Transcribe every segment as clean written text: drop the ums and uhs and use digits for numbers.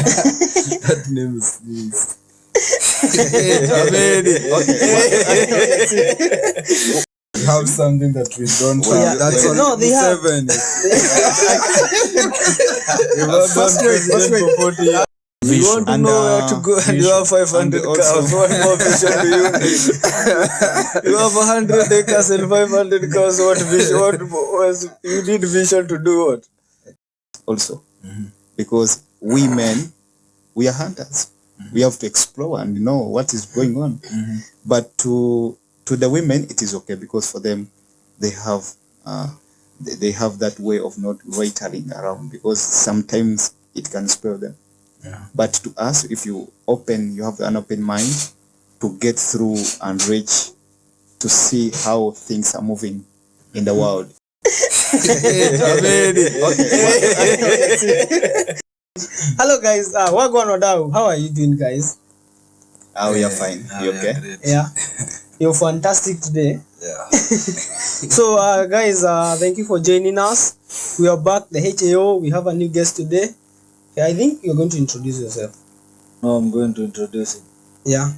That name is have something that we don't have. That's all. No, they have. 7. You want to know where to go and you have 500 cows. What more vision do you need? You have 100 acres and 500 cows. What vision? You need vision to do what? Also, because we men, we are hunters. We have to explore and know what is going on. But to the women, it is okay because for them, they have that way of not loitering around because sometimes it can spoil them. But to us, if you have an open mind to get through and reach to see how things are moving in the world. Hello guys, welcome Ronald. How are you doing, guys? We are fine. You okay? Yeah, you're fantastic today. Yeah. So guys, thank you for joining us. We are back, the H.A.O. We have a new guest today. I think you're going to introduce yourself. No, I'm going to introduce him. Yeah.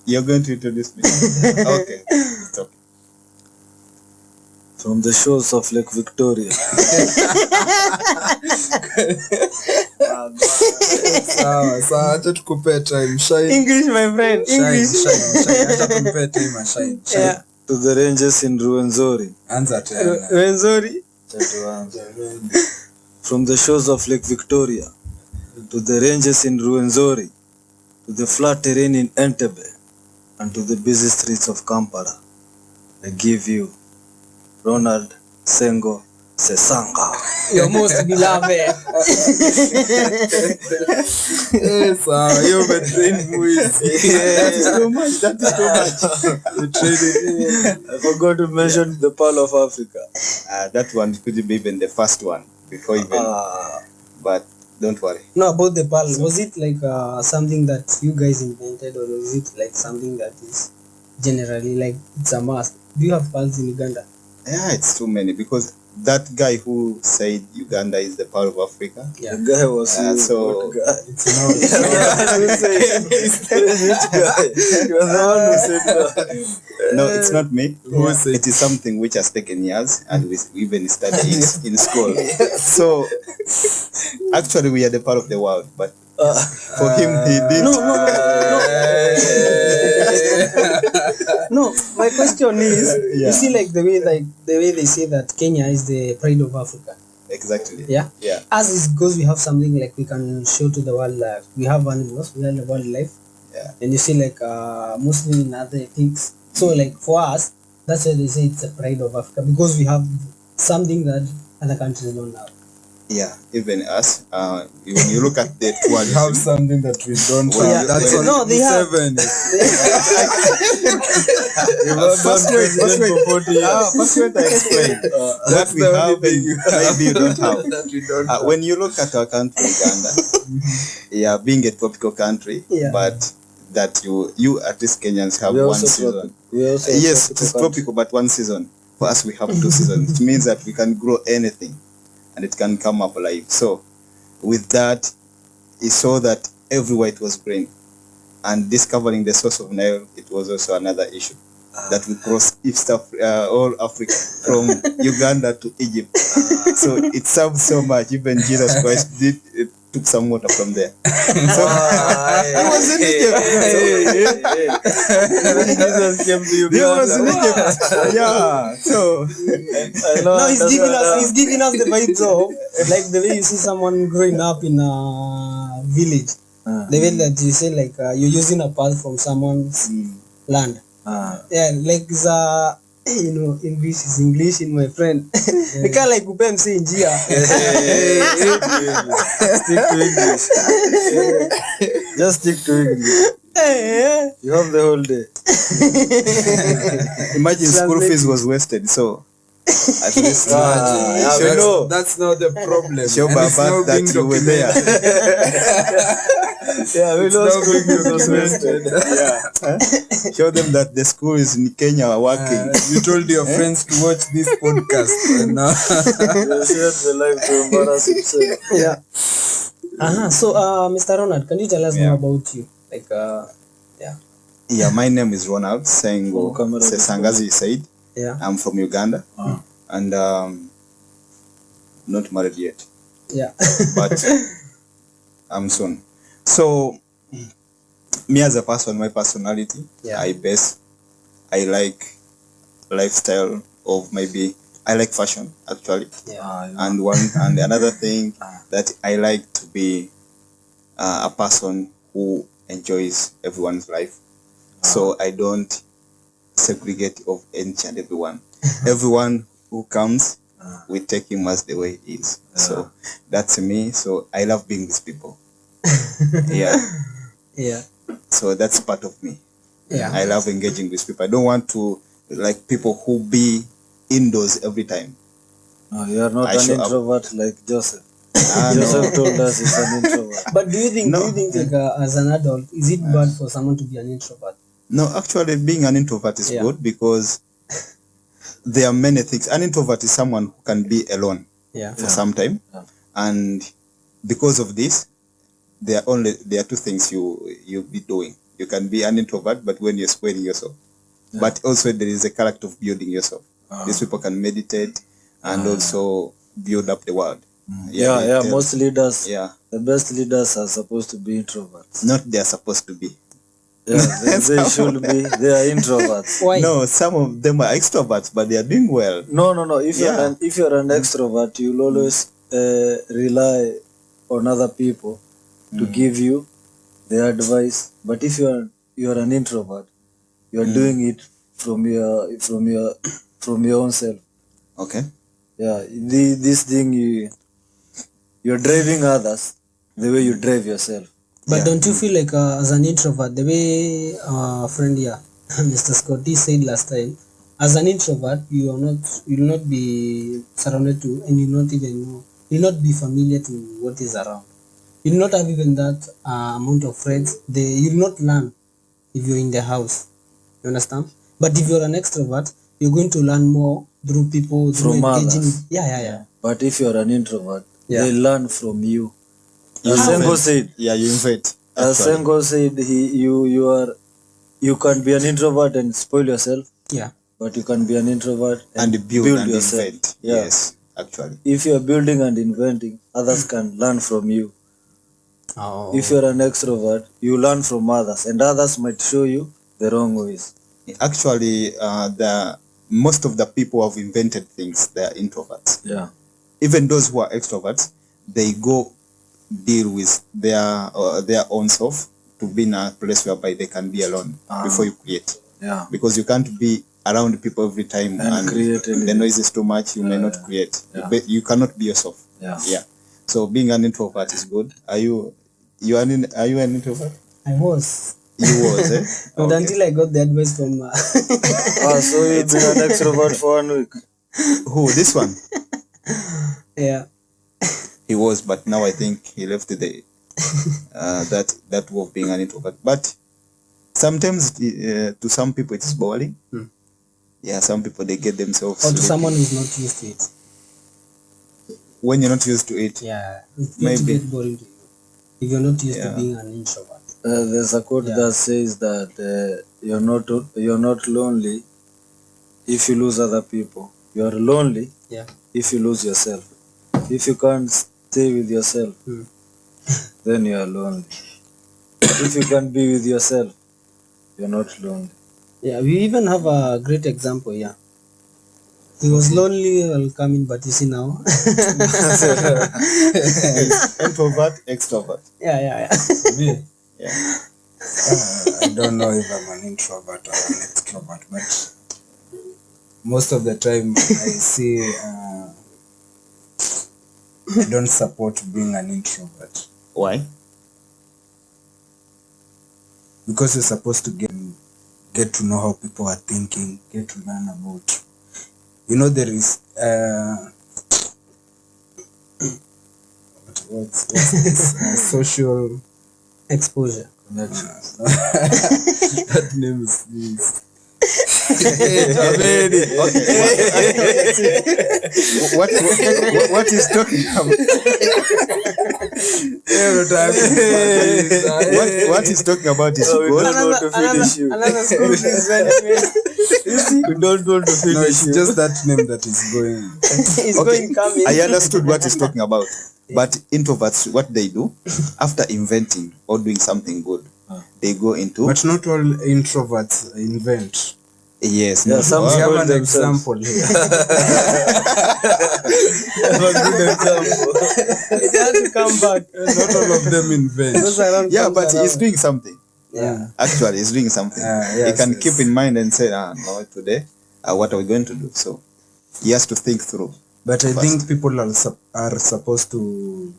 You're going to introduce me. Okay. It's okay. From the shores of Lake Victoria. Acha tukupe time. Shine. English, my friend. English. Shine. Acha tukupe time and shine. Yeah. To the ranges in Ruwenzori. Anza tena. Ruwenzori. From the shores of Lake Victoria to the ranges in Ruwenzori, to the flat terrain in Entebbe, and to the busy streets of Kampala, I give you Ronald Sengo Sesanga. Your most beloved. Yes, you've been trained with. That is too much. I forgot to mention the Pearl of Africa. That one could be even the first one before even. But don't worry. No, about the pearl. Was it like something that you guys invented, or is it like something that is generally like it's a must? Do you have pearls in Uganda? Yeah, it's too many because that guy who said Uganda is the Pearl of Africa. Yeah. The guy was so. It's not. No, it's not me. It is something which has taken years, and we even studied it in school. So, actually, we are the part of the world, but for him, he did. No, my question is, you see, like the way they say that Kenya is the pride of Africa. Exactly. Yeah. Yeah. As it goes, we have something like we can show to the world. We have animals, we have the wildlife. Yeah. And you see, like mostly in other things. So, like for us, that's why they say it's the pride of Africa because we have something that other countries don't have. Yeah, even us. When you look at the We have something that we don't have. That's all. No, they have. 7. First wait, I explain. What we have, maybe you don't have. When you look at our country, Uganda, being a tropical country, but that you at least Kenyans have one season. Yes, it is tropical, but one season. For us, we have 2 seasons. It means that we can grow anything, and it can come up alive. So, with that, he saw that everywhere it was green, and discovering the source of Nile, it was also another issue. That we cross all Africa from Uganda to Egypt. So it served so much. Even Jesus Christ took some water from there. So he was in Egypt. Jesus came to Uganda. He was in Egypt. Yeah. So no, he's giving us the vibes of like the way you see someone growing up in a village. The way that you say like you're using a pearl from someone's land. Yeah, like English is English in my friend. You can't like upe msi njia. Stick to English. Just stick to English. You have the whole day. Imagine school fees was wasted, so at least that's not the problem. Show Baba that you were there. Yeah, we lost school fees was wasted. Show them that the school is in Kenya are working. You told your friends to watch this podcast, and now you shared the life to embarrass himself. Yeah. So, Mr. Ronald, can you tell us more about you? Like, Yeah, my name is Ronald Sesanga, as you said. Yeah. I'm from Uganda. And not married yet. Yeah. But I'm soon. So, me as a person, my personality, I like lifestyle of maybe, I like fashion actually. Yeah. And another thing that I like to be a person who enjoys everyone's life. So I don't segregate of any and everyone. Everyone who comes, we take him as the way he is. So that's me. So I love being with people. Yeah. So that's part of me. Yeah. I love engaging with people. I don't want to like people who be indoors every time. No, you are not an introvert like Joseph. Joseph told us he's an introvert. But do you think like, as an adult, is it bad for someone to be an introvert? No, actually being an introvert is good because there are many things. An introvert is someone who can be alone for some time. And because of this, there are two things you'll be doing. You can be an introvert, but when you're squaring yourself. But also there is a character of building yourself. These people can meditate and also build up the world. Most leaders, the best leaders are supposed to be introverts. Not they are supposed to be. Yeah, they should be. They are introverts. Why? No, some of them are extroverts, but they are doing well. No. If you're an extrovert, you'll always rely on other people to give you the advice. But if you're an introvert, you're doing it from your own self. Okay. Yeah, this thing you're driving others the way you drive yourself. But don't you feel like as an introvert, the way our friend here, Mr. Scotty said last time, as an introvert, you will not be surrounded to, and you'll not be familiar to what is around. You'll not have even that amount of friends. You'll not learn if you're in the house. You understand? But if you're an extrovert, you're going to learn more through people, through From engaging. others. Yeah. But if you're an introvert, they learn from you. You Sesanga said. Yeah, you invite. Sesanga said you can be an introvert and spoil yourself. Yeah. But you can be an introvert and build and yourself. invent. Yeah. Yes, actually. If you're building and inventing, others can learn from you. Oh. If you're an extrovert, you learn from others, and others might show you the wrong ways. Actually, most of the people who have invented things, they are introverts. Yeah. Even those who are extroverts, they go deal with their own self to be in a place whereby they can be alone before you create. Yeah. Because you can't be around people every time and create the noise is too much, you may not create. Yeah. You cannot be yourself. Yeah. So being an introvert is good. Are you an introvert? I was. You was, eh? But Okay. until I got the advice from So you've been an extrovert for 1 week. Who? This one? yeah. He was, but now I think he left the that way of being an introvert. But sometimes to some people it's boring. Yeah, some people they get themselves. Or to sleepy. someone who's not used to it. When you're not used to it. Yeah. It's going Maybe. to get boring to you if you're not used to being an introvert. There's a quote that says that you're not lonely if you lose other people. You're lonely if you lose yourself. If you can't stay with yourself, then you are lonely. If you can be with yourself, you're not lonely. Yeah, we even have a great example here. He was lonely while coming, but you see now. Introvert, extrovert. Yeah. Me, Yeah. I don't know if I'm an introvert or an extrovert, but most of the time I see I don't support being an introvert Why? because you're supposed to get to know how people are thinking, get to learn about. There is what's this? Social Exposure. that name is What is talking about? What he's talking about is good. Another school is when We don't want to finish No, it's you. just that name that is going. it's Okay, going coming. I understood what he's talking about. But introverts, what they do after inventing or doing something good, they go into But not all introverts invent. yes. Yeah, no, some We oh, have spoil an themselves. example here. Have a good example. It has to come back. Not all of them invent. Goes around, yeah, comes but he's around. doing something. Yeah. Actually, he's doing something. He Yes, can yes. keep in mind and say, no, today, what are we going to do? So he has to think through. But I First. think people are supposed to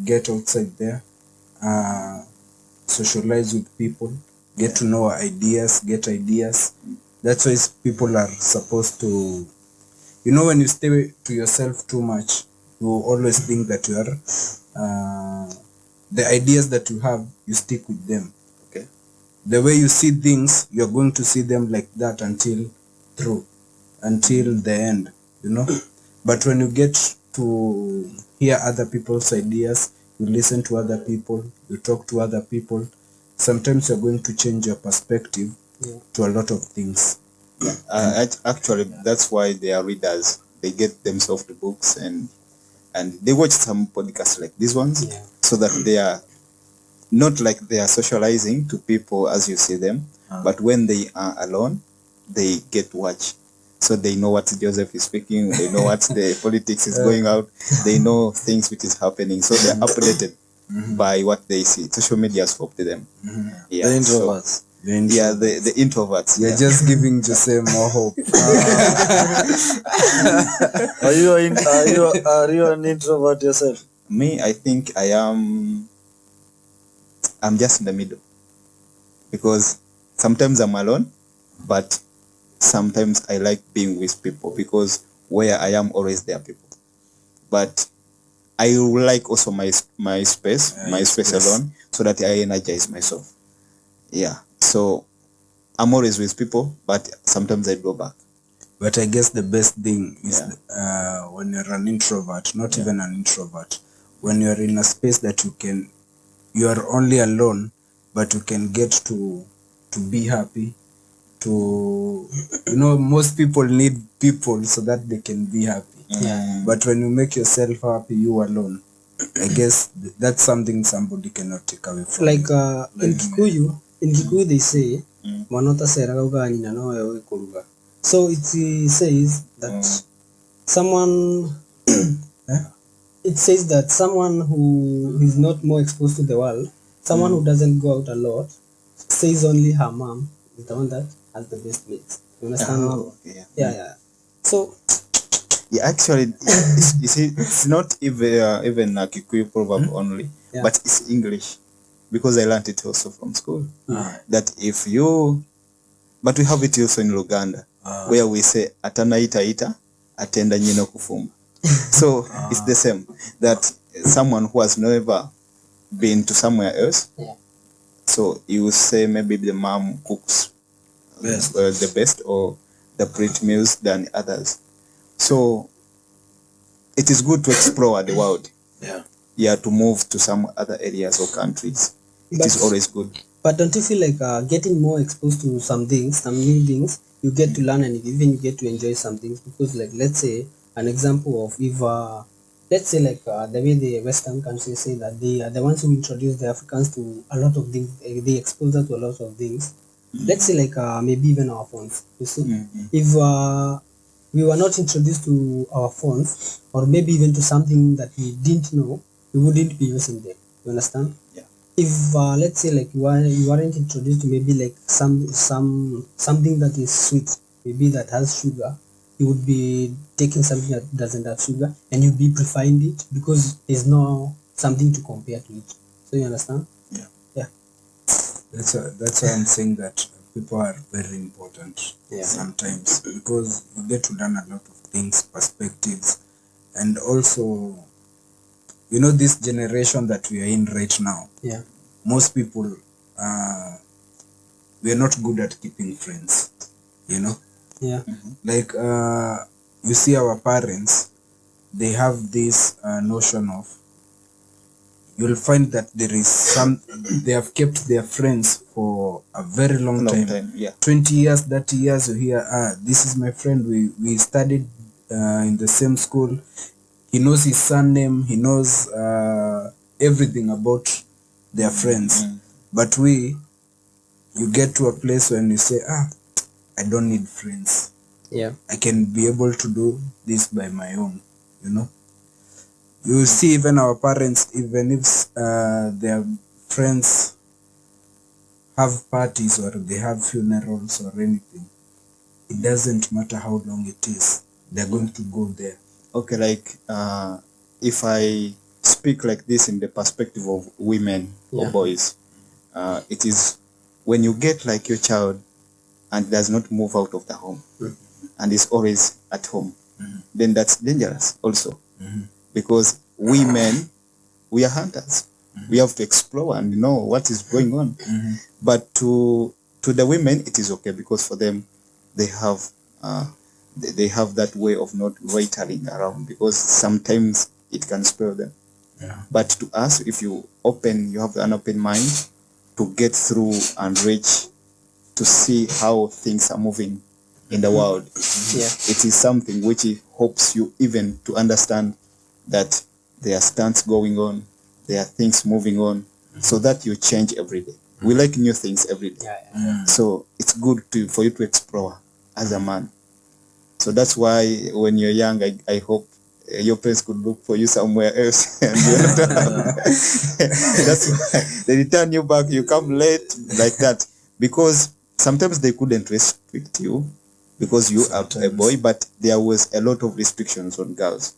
get outside there, socialize with people, get to know ideas, get ideas. That's why people are supposed to, when you stay to yourself too much, you always think that you are, the ideas that you have, you stick with them. Okay. The way you see things, you're going to see them like that until the end, But when you get to hear other people's ideas, you listen to other people, you talk to other people, sometimes you're going to change your perspective to a lot of things. Actually, that's why they are readers. They get themselves the books and they watch some podcasts like these ones, so that they are not like they are socializing to people as you see them, but when they are alone, they get to watch. So they know what Joseph is speaking, they know what the politics is going out, they know things which is happening. So they're updated by what they see. Social media has helped them. Yeah, The so- introverts. the introverts. You're Yeah. just giving Jose more hope. Are you an introvert yourself? Me, I think I'm just in the middle, because sometimes I'm alone, but sometimes I like being with people, because where I am always there are people. But I like also my space, space alone, so that I energize myself. Yeah. So I'm always with people, but sometimes I go back. But I guess the best thing is when you're an introvert, not even an introvert, when you're in a space that you are only alone, but you can get to be happy, most people need people so that they can be happy. But when you make yourself happy, you alone, I guess that's something somebody cannot take away from Like you. in Kikuyu they say manota seraga uganina no wewe kuruga. So it says that someone it says that someone who is not more exposed to the world, someone who doesn't go out a lot, says only her mom is the one that has the best mates. You understand? Okay, Yeah. So yeah, actually, you see, it's not even a Kikuyu proverb only, but it's English, because I learned it also from school. That if you, but we have it also in Luganda, where we say atana ita atenda nyino kufumba. So it's the same, that someone who has never been to somewhere else, so you say maybe the mom cooks the best or the pretty meals than others. So it is good to explore the world. Yeah, to move to some other areas or countries. It is always good. But don't you feel like getting more exposed to some new things, you get to learn and even you get to enjoy some things? Because like, let's say an example of if let's say like the way the Western countries say that they are the ones who introduce the Africans to a lot of things, they expose us to a lot of things. Let's say like maybe even our phones, you see. If we were not introduced to our phones, or maybe even to something that we didn't know, we wouldn't be using them. You understand? Yeah. If let's say like you weren't introduced to maybe like something that is sweet, maybe that has sugar, you would be taking something that doesn't have sugar and you'd be preferring it because there's no something to compare to it. So you understand? Yeah. That's why I'm saying that people are very important sometimes, because you get to learn a lot of things, perspectives, and also, this generation that we are in right now. Yeah. Most people, we are not good at keeping friends. you know. Yeah. Like you see our parents, they have this notion of, you'll find that they have kept their friends for a very long time. Yeah. 20 years, 30 years, you hear, this is my friend, we studied in the same school. He knows his surname, he knows everything about their friends. But you get to a place when you say, I don't need friends. Yeah. I can be able to do this by my own, you know. You see, even our parents, even if their friends have parties or they have funerals or anything, it doesn't matter how long it is, they're going to go there. Okay, like if I speak like this in the perspective of women or boys, it is when you get like your child and does not move out of the home and is always at home, then that's dangerous also. Because we men, we are hunters. We have to explore and know what is going on. But to the women, it is okay, because for them, they have that way of not loitering around, because sometimes it can spoil them. But to us, if you have an open mind to get through and reach to see how things are moving in the world, it is something which helps you even to understand that there are stunts going on, there are things moving on, so that you change every day. We like new things every day. So it's good for you to explore as a man. So that's why when you're young, I hope your parents could look for you somewhere else. And that's why they return you back, you come late like that. Because sometimes they couldn't restrict you because you are a boy, but there was a lot of restrictions on girls.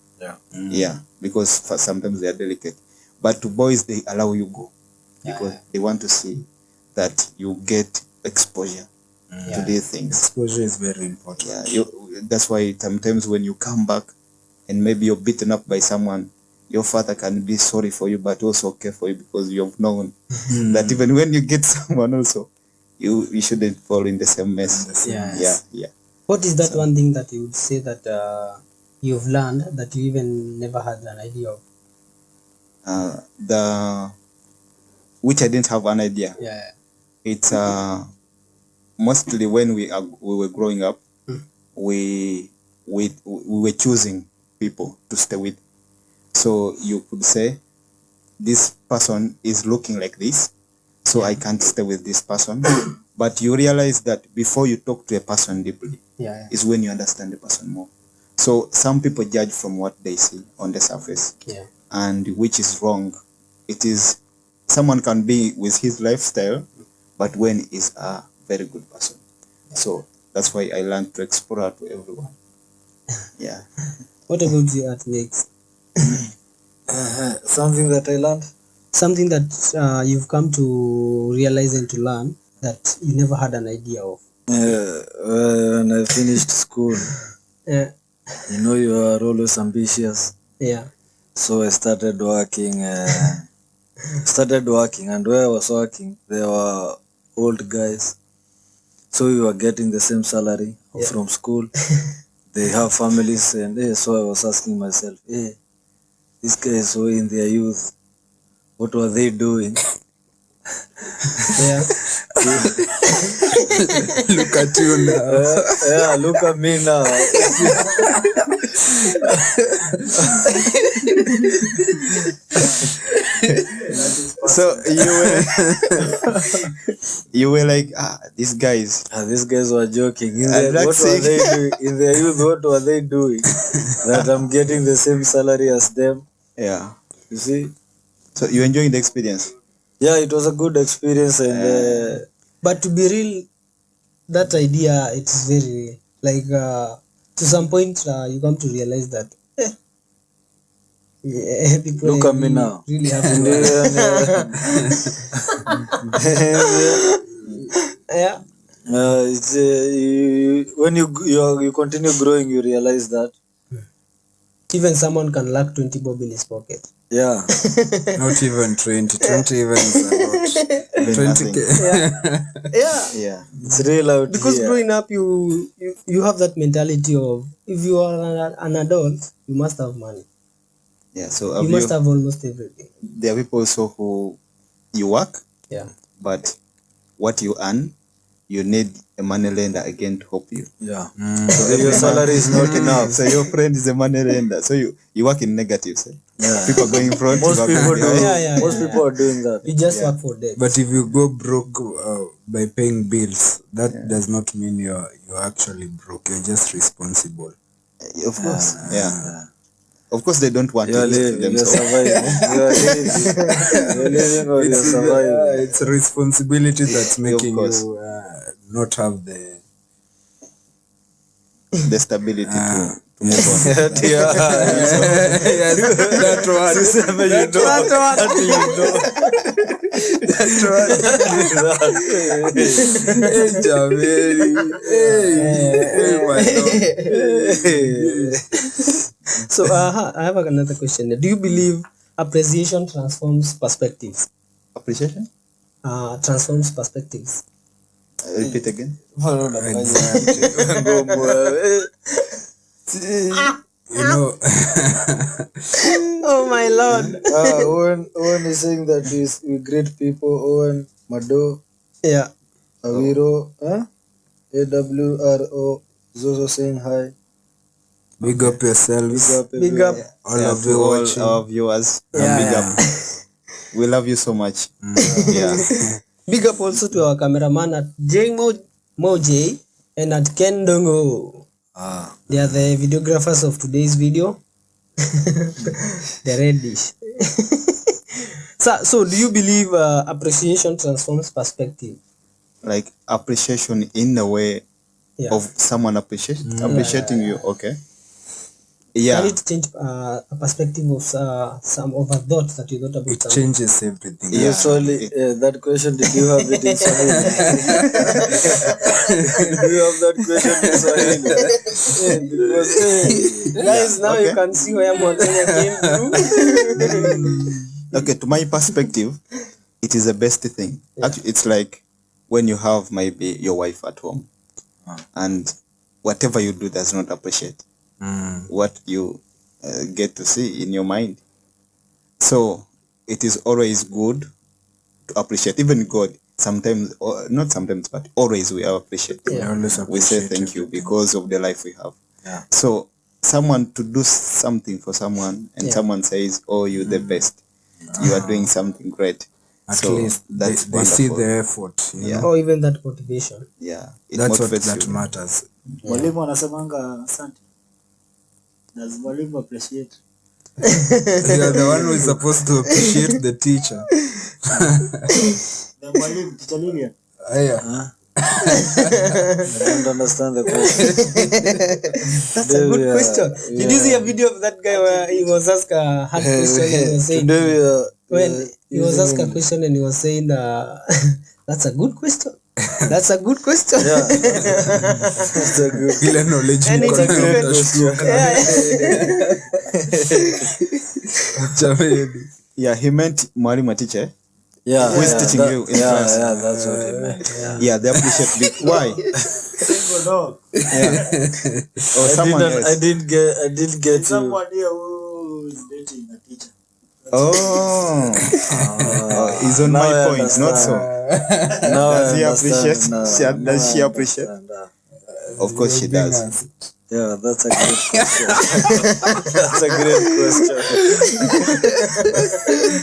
Because sometimes they are delicate. But to boys, they allow you go because they want to see that you get exposure to these things. Exposure is very important. That's why sometimes when you come back and maybe you're beaten up by someone, your father can be sorry for you, but also care for you, because you have known that even when you get someone also, you shouldn't fall in the same mess. What is that one thing that you would say that you've learned that you even never had an idea of? Which I didn't have an idea. It's mostly when we were growing up, we were choosing people to stay with. So you could say, this person is looking like this, so I can't stay with this person. But you realize that before you talk to a person deeply, is when you understand the person more. So some people judge from what they see on the surface, and which is wrong. It is, someone can be with his lifestyle, but when is a very good person. So that's why I learned to explore to everyone. What about you at next? Something that I learned? Something that you've come to realize and to learn that you never had an idea of. When I finished school, you know, you are always ambitious. So I started working. And where I was working, there were old guys. So we were getting the same salary from school. They have families, and so I was asking myself, these guys were in their youth, what were they doing? Look at you now. Look at me now. So you were like, these guys. These guys were joking. What were they doing? In their youth, what were they doing? That I'm getting the same salary as them. You see? So you enjoying the experience? Yeah, it was a good experience. And but to be real, that idea, it's very like to some point you come to realize that people look at me now. Really have it's, when you continue growing, you realize that even someone can lack 20 bob in his pocket. Yeah. Not even 20. 20 even is a lot. 20k. Yeah. It's real out Because here. growing up, you have that mentality of if you are an adult, you must have money. Yeah. So You must have almost everything. there are people also who you work, Yeah. but what you earn, you need a money lender again to help you. Yeah. So your salary is not enough. So your friend is a money lender. So you work in negatives. Eh? Yeah. People going front. Most people do. Yeah. Most people are doing that. You just work for debt. But if you go broke by paying bills, that does not mean you're actually broke. You're just responsible. Of course. Yeah. Of course, they don't want You're to listen to living. You're themselves. surviving. You're living or you're surviving. It's a responsibility that's making course. you not have the Stability to move on. Yeah. yes, that one. Tuseme you know. Hey, Jameli. Hey, my lord. So I have another question. Do you believe appreciation transforms perspectives? Appreciation? Transforms perspectives. Repeat again. You know, Oh my lord. Owen is saying that we greet people. Owen, Mado, Yeah. Awiro, AWRO, Zozo saying hi. big up yourselves. Big up. All of to you all watching. our viewers. Yeah, Big up. We love you so much. Yeah. Big up also to our cameraman at Moj and at Ken Dongo. They are the videographers of today's video. The red dish. So do you believe appreciation transforms perspective? Like appreciation in the way Yeah. of someone appreciating you. Okay. Yeah. Can it change a perspective of some of a thought that you thought about It something? changes everything. Yeah. Usually, that question, did you have it in Swahili? Did you have that question in Swahili? Because, Guys, now okay. you can see where Montana came through. Okay, to my perspective, it is the best thing. Actually, it's like when you have maybe your wife at home and whatever you do does not appreciate what you get to see in your mind. So it is always good to appreciate. Even God, sometimes, or not sometimes, but always we appreciate. Yeah. Always We say appreciate thank you because of the life we have. Yeah. So someone to do something for someone and someone says, oh, you're the best. You are doing something great. At So least that's they see wonderful. the effort. You Yeah. know? Or even that motivation. Yeah, it That's what motivates that you. matters. Mwalimu anasemanga asante. Does mwalimu appreciate? You're the one who is supposed to appreciate the teacher. The mwalimu, Teacher Lilian. Yeah. I don't understand the question. That's a good question. Did you see a video of that guy where he was asked a hard question and he was saying he was asked a question and he was saying that's a good question. That's a good question. Yeah. That's a good. Ile knowledge And niko it's nayo even- utashtuka. Jameni. Yeah, he meant mwalimu teacher. Yeah. Who is yeah, teaching that- you in yeah, class? Yeah, that's what he meant. Yeah, they appreciate it. Why? Single dog. Or someone I else. didn't get you. Someone here who is dating a teacher. Oh, he's on Now my I point, not so. Now Does I he understand. appreciate? Now Does she I appreciate? understand. Of course she does. Yeah, that's a great question. That's a great question.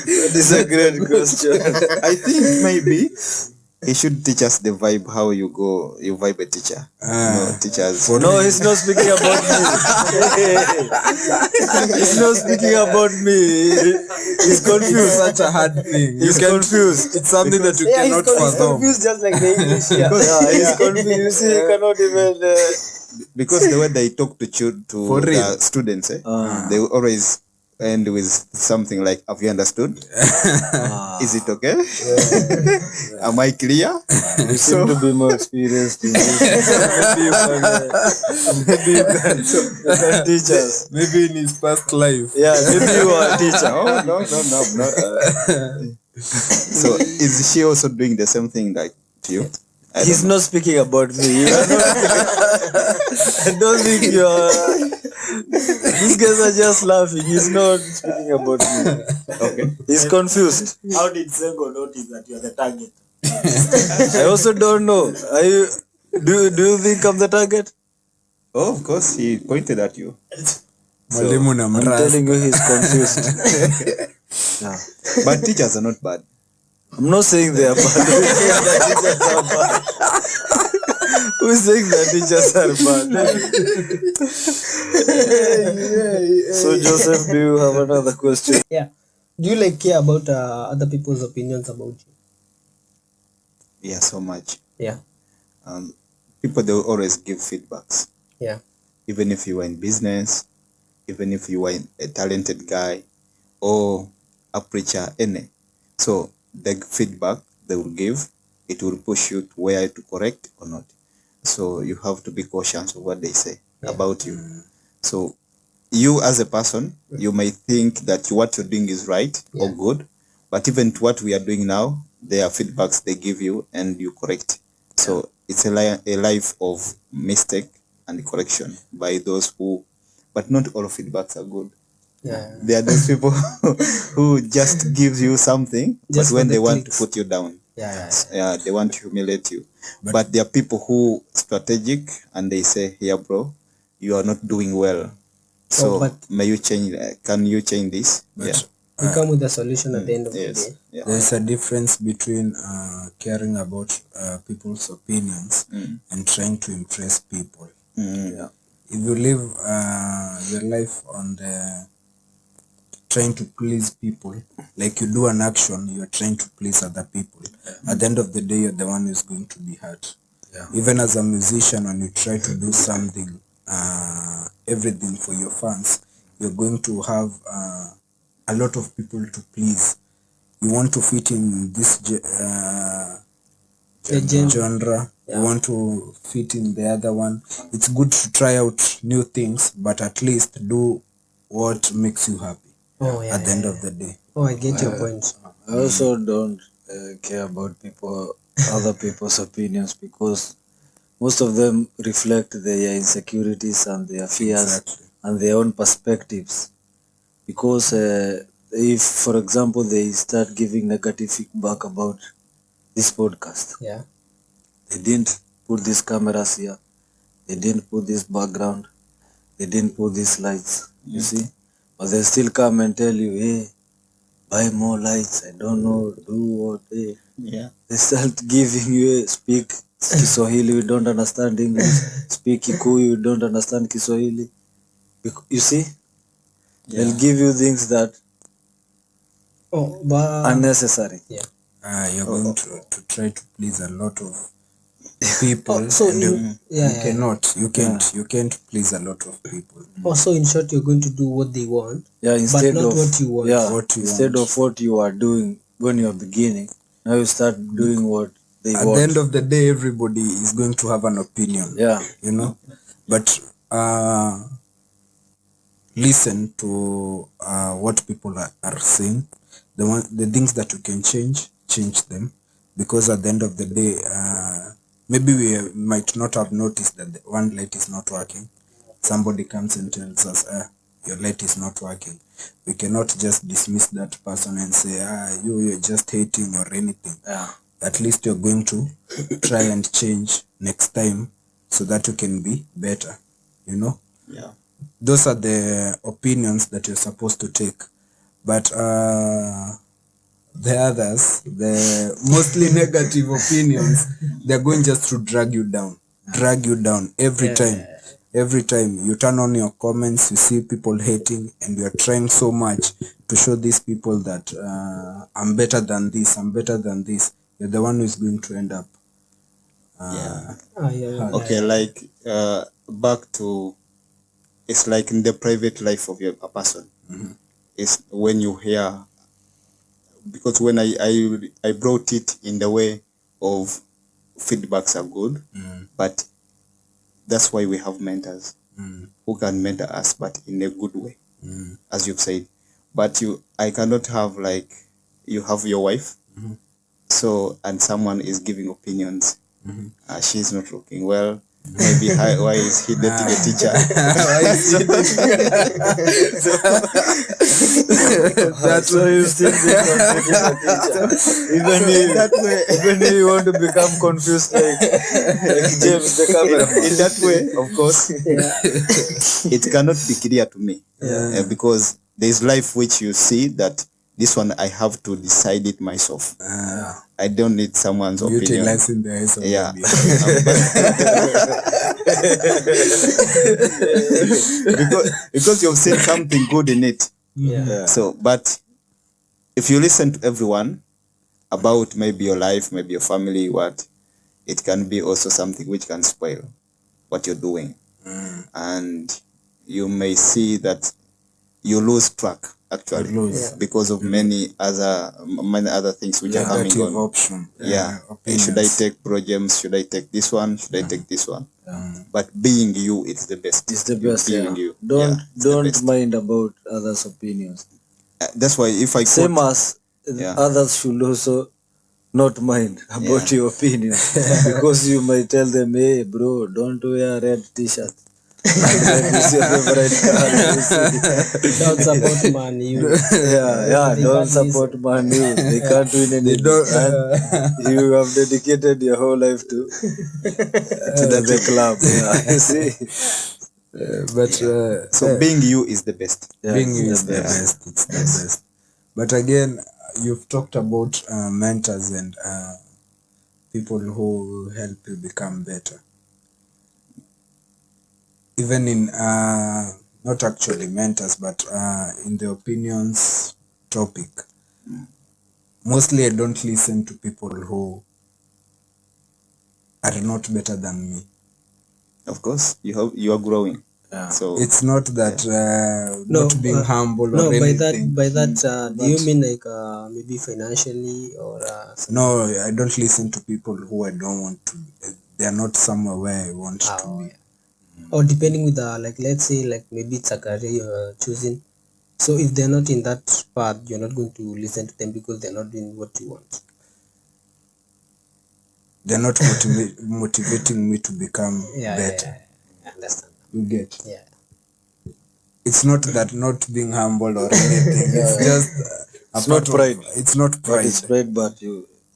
That is a great question. I think maybe he should teach us the vibe, how you vibe a teacher. Teachers. No, he's not speaking about me. He's not speaking about me. He's confused. Such a hard thing. He's confused. It's something that you Yeah, he's cannot fathom. confused just like the English here. Yeah, he's confused. You see, he cannot even. Because the way they talk to For real. the students, they always end with something like, have you understood? Is it okay? Am I clear? You seem to be more experienced in this. Maybe you can teach us. Maybe in his past life. Yeah, maybe you are a teacher. No, no, no. So is she also doing the same thing like to you? He's not speaking about me. You are not I don't think you are. These guys are just laughing. He's not speaking about me. Okay. He's confused. How did Sengo notice that you are the target? I also don't know. Are you? Do you think I'm the target? Oh, of course, he pointed at you. Mwalimu na I'm mrasta. telling you, he's confused. Yeah. But teachers are not bad. I'm not saying they are bad. Who's saying that teachers are bad? So Joseph, do you have another question? Yeah. Do you like care about other people's opinions about you? Yeah, so much. Yeah. People, they will always give feedbacks. Yeah. Even if you are in business, even if you are a talented guy or a preacher, any. So the feedback they will give, it will push you to where to correct or not. So you have to be cautious of what they say about you. So you as a person, you may think that what you're doing is right or good, but even to what we are doing now, there are feedbacks they give you and you correct. So it's a life of mistake and correction by those who, but not all feedbacks are good. Yeah. There are those people who just give you something, Just but when for the they want clicks. to put you down, Yeah. they want to humiliate you. But there are people who strategic and they say, here, bro, you are not doing well. So may you change? Can you change this? But You come with a solution at the end of the Yes. day. Yeah. there's a difference between caring about people's opinions and trying to impress people. Yeah. If you live your life on the trying to please people, like you do an action, you're trying to please other people. At the end of the day, you're the one who's going to be hurt. Even as a musician, when you try to do something, everything for your fans, you're going to have a lot of people to please. You want to fit in this genre, you want to fit in the other one. It's good to try out new things, but at least do what makes you happy at the end of the day. Oh, I get your point. I also don't care about other people's opinions, because most of them reflect their insecurities and their fears and their own perspectives. Because if, for example, they start giving negative feedback about this podcast, they didn't put these cameras here, they didn't put this background, they didn't put these lights, you see, but they still come and tell you, hey, buy more lights, I don't know, do what, hey. They start giving you, speak Kiswahili, you don't understand English, speak Kikuyu, you don't understand Kiswahili. You see, they'll give you things that unnecessary. You're going to try to please a lot of people, you can't please a lot of people. Also, in short, you're going to do what they want, instead but not of what you want. Instead of what you are doing when you're beginning, now you start doing what they At want. the end of the day, everybody is going to have an opinion. You know, but listen to what people are saying. The things that you can change them, because at the end of the day, maybe we might not have noticed that the one light is not working. Somebody comes and tells us, your light is not working. We cannot just dismiss that person and say, you're just hating or anything. At least you're going to try and change next time so that you can be better, you know? Those are the opinions that you're supposed to take. But the others, the mostly negative opinions, they're going just to drag you down every time. Every time you turn on your comments, you see people hating, and you're trying so much to show these people that I'm better than this, you're the one who's going to end up Okay, like back to, it's like in the private life of a person. is when you hear, because when I brought it in the way of feedbacks are good, but that's why we have mentors who can mentor us, but in a good way, as you've said. But I cannot have, like, you have your wife, so, and someone is giving opinions. She's not looking well. Maybe why is he dating a teacher? That's why you still even if you want to become confused like James the cameraman. In that way, of course, it cannot be clear to me, because there is life which you see that this one I have to decide it myself. I don't need someone's opinion. Lies in the eyes of Yeah. because you've seen something good in it. So, but if you listen to everyone about maybe your life, maybe your family, it can be also something which can spoil what you're doing. And you may see that you lose track, actually, because of many other things which are coming on. Option. Should I take Progems? Should I take this one? Should I take this one? But being you, it's the best. It's the best. Being you. Don't mind about others' opinions. That's why if I Same as others should also not mind about your opinion, because you might tell them, hey bro, don't wear a red t-shirt. This is your favorite color. Don't support Man U. Don't support Man U. They can't win anything. And you have dedicated your whole life to the club. You see. So being you is the best. Being you is the best. It's the best. But again, you've talked about mentors and people who help you become better. Even in not actually mentors, but in the opinions topic, mostly I don't listen to people who are not better than me. Of course, you are growing. So it's not that not being humble or anything. By that, do you mean like maybe financially or? No, I don't listen to people who I don't want to. They are not somewhere where I want to be. Or depending with the, like, let's say, like maybe it's a career you're choosing. So if they're not in that path, you're not going to listen to them because they're not doing what you want. They're not motivating me to become better. I understand. You get? Yeah. It's not that not being humble or anything. It's just it's not pride. It's not pride. But it's pride, but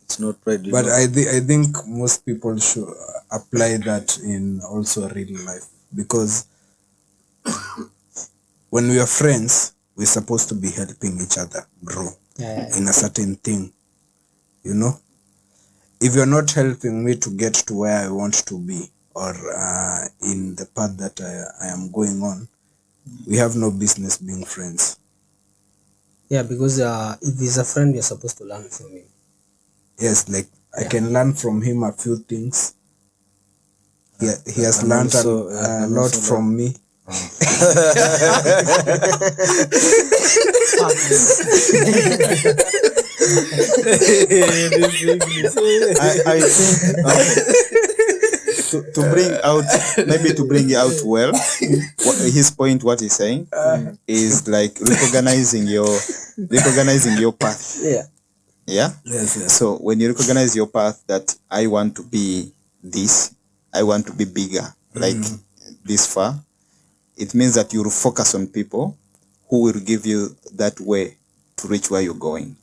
it's not pride. But I think most people should apply that in also real life, because when we are friends, we're supposed to be helping each other grow in a certain thing. You know, if you're not helping me to get to where I want to be, or in the path that I am going on, we have no business being friends. Yeah, because if he's a friend, you're supposed to learn from him. Yes, like I can learn from him a few things. He has learned a lot from me. I think to bring out well, his point, what he's saying is like recognizing your path. Yeah. Yes. So when you recognize your path, that I want to be this, I want to be bigger, like this far, it means that you focus on people who will give you that way to reach where you're going.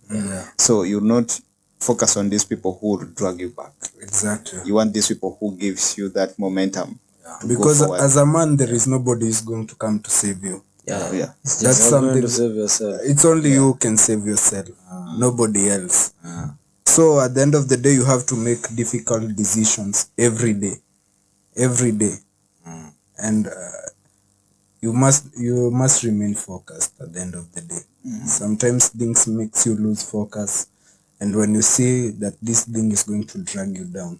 So you'll not focus on these people who will drag you back. Exactly. You want these people who gives you that momentum. Because as a man, there is nobody who's going to come to save you. That's something to save yourself. It's only you who can save yourself, nobody else. So at the end of the day, you have to make difficult decisions every day, and you must remain focused at the end of the day. Sometimes things makes you lose focus, and when you see that this thing is going to drag you down.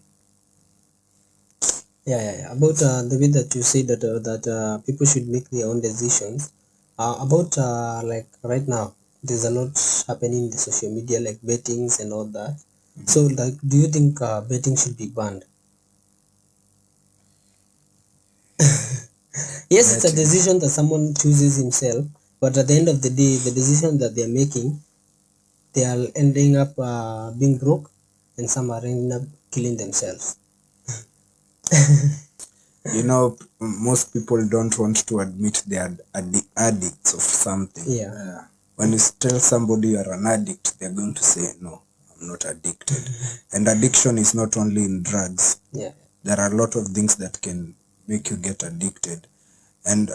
About the way that you say that people should make their own decisions. About like right now, there's a lot happening in the social media, like bettings and all that. So, like, do you think betting should be banned? Yes, it's a decision that someone chooses himself, but at the end of the day, the decision that they're making, they are ending up being broke, and some are ending up killing themselves. You know, most people don't want to admit they are addicts of something. Yeah. When you tell somebody you are an addict, they're going to say, no, I'm not addicted. And addiction is not only in drugs. Yeah. There are a lot of things that can make you get addicted. And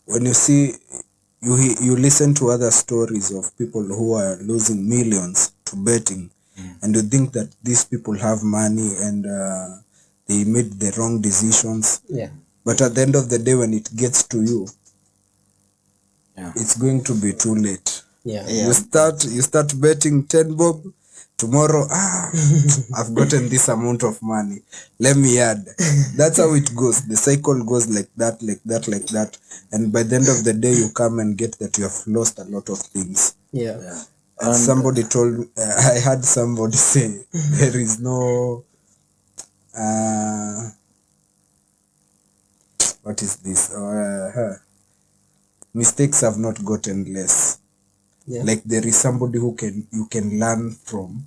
when you see, you listen to other stories of people who are losing millions to betting, and you think that these people have money and they made the wrong decisions. Yeah. But at the end of the day, when it gets to you, it's going to be too late. Yeah. Yeah. You start betting 10 bob. Tomorrow, I've gotten this amount of money. Let me add. That's how it goes. The cycle goes like that, like that, like that. And by the end of the day, you come and get that you have lost a lot of things. Yeah. And somebody told me, I had somebody say, there is no, what is this? Mistakes have not gotten less. Yeah. Like there is somebody who you can learn from.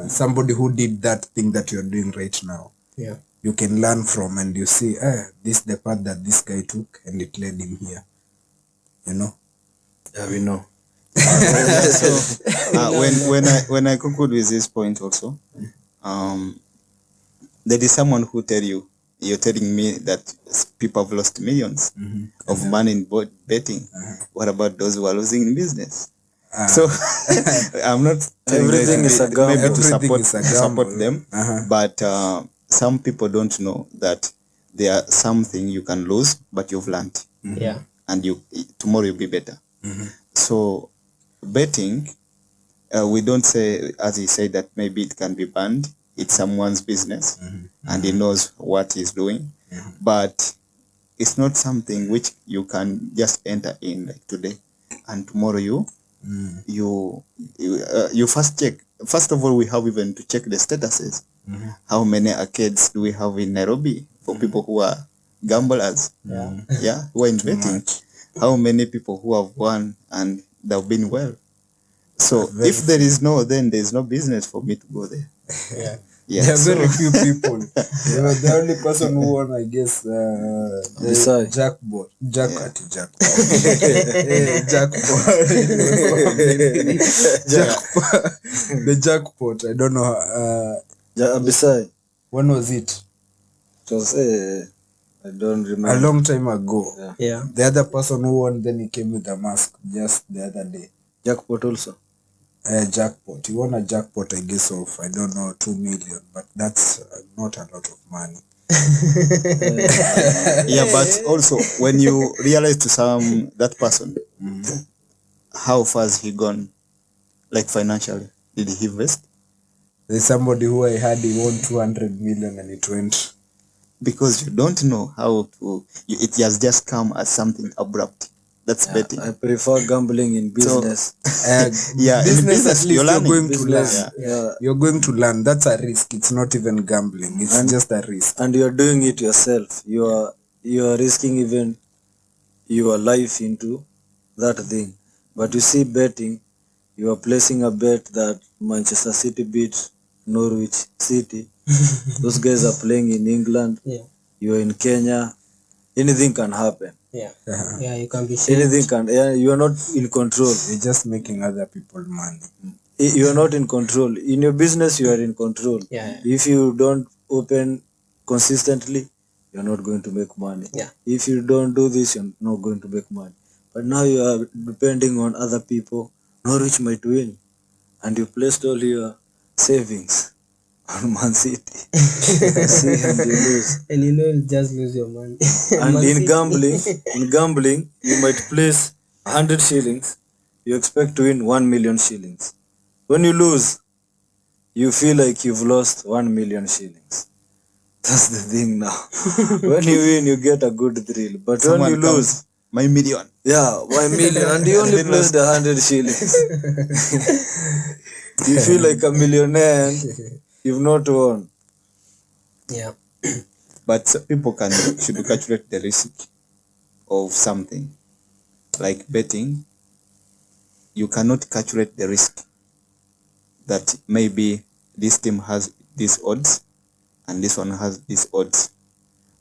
Somebody who did that thing that you're doing right now. Yeah. You can learn from, and you see, this is the path that this guy took and it led him here. You know? Yeah, we know. So when I conclude with this point also, there is someone who you're telling me that people have lost millions of money in betting. What about those who are losing in business? So I'm not telling Everything you is a gamble. maybe to Everything is a support gamble. them, but some people don't know that there are something you can lose, but you've learned, Yeah. and tomorrow you'll be better. So betting, we don't say, as he said, that maybe it can be banned. It's someone's business, and he knows what he's doing, but it's not something which you can just enter in like today, and tomorrow you first check. First of all, we have even to check the statuses. How many arcades do we have in Nairobi for people who are gamblers? Yeah, who are in betting? How many people who have won and they've been well? So if there is no, then there is no business for me to go there. Yeah. Yeah, There are so- very few people. The only person who won, I guess, Besides. the jackpot. The jackpot. I don't know. Besides, When was it? it was I don't remember. A long time ago. Yeah. The other person who won, then he came with a mask just the other day. Jackpot also. Jackpot. He won a jackpot, I guess, of, I don't know, 2 million, but that's not a lot of money. Yeah, but also when you realize to that person, how far has he gone, like financially? Did he invest? There's somebody who I had, he won 200 million and it went. Because you don't know how to. It has just come as something abrupt. That's betting. I prefer gambling in business. Yeah, in business, at least you're you're learning. going to learn. Business, yeah. You're going to learn. That's a risk. It's not even gambling. It's just a risk. And you're doing it yourself. You are risking even your life into that thing. But you see, betting, you are placing a bet that Manchester City beat Norwich City. Those guys are playing in England. Yeah. You are in Kenya. Anything can happen. Yeah. Yeah. You can be shamed. Anything can. You are not in control. You're just making other people money. You are not in control. In your business, you are in control. Yeah. If you don't open consistently, you're not going to make money. Yeah. If you don't do this, you're not going to make money. But now you are depending on other people. Norwich might win, and you placed all your savings on Man City. See, and you lose. And you just lose your money. And Man in City. gambling, you might place 100 shillings. You expect to win 1 million shillings. When you lose, you feel like you've lost 1 million shillings. That's the thing now. When you win, you get a good thrill. But when you lose, my million. Yeah, 1 million, and you only placed 100 shillings. You feel like a millionaire and you've not won. Yeah. But people should calculate the risk of something. Like betting, you cannot calculate the risk that maybe this team has these odds and this one has these odds.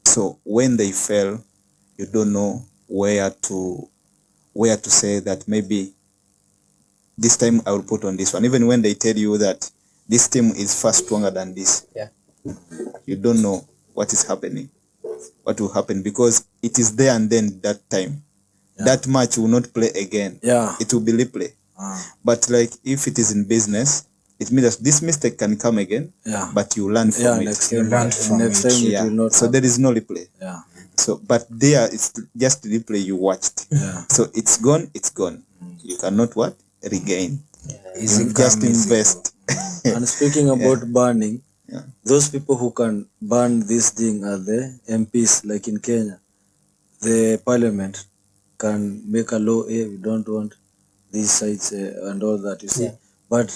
So when they fail, you don't know where to say that maybe this time I will put on this one. Even when they tell you that this team is far stronger than this, you don't know what is happening, what will happen, because it is there and then that time. That match will not play again. It will be replay. But like if it is in business, it means that this mistake can come again, but you learn from it. Next time it will not so there is no replay. So but there it's just replay you watched. So it's gone. You cannot regain. You just invest. And speaking about banning, those people who can ban this thing are the MPs, like in Kenya. The parliament can make a law, we don't want these sites and all that, you see. But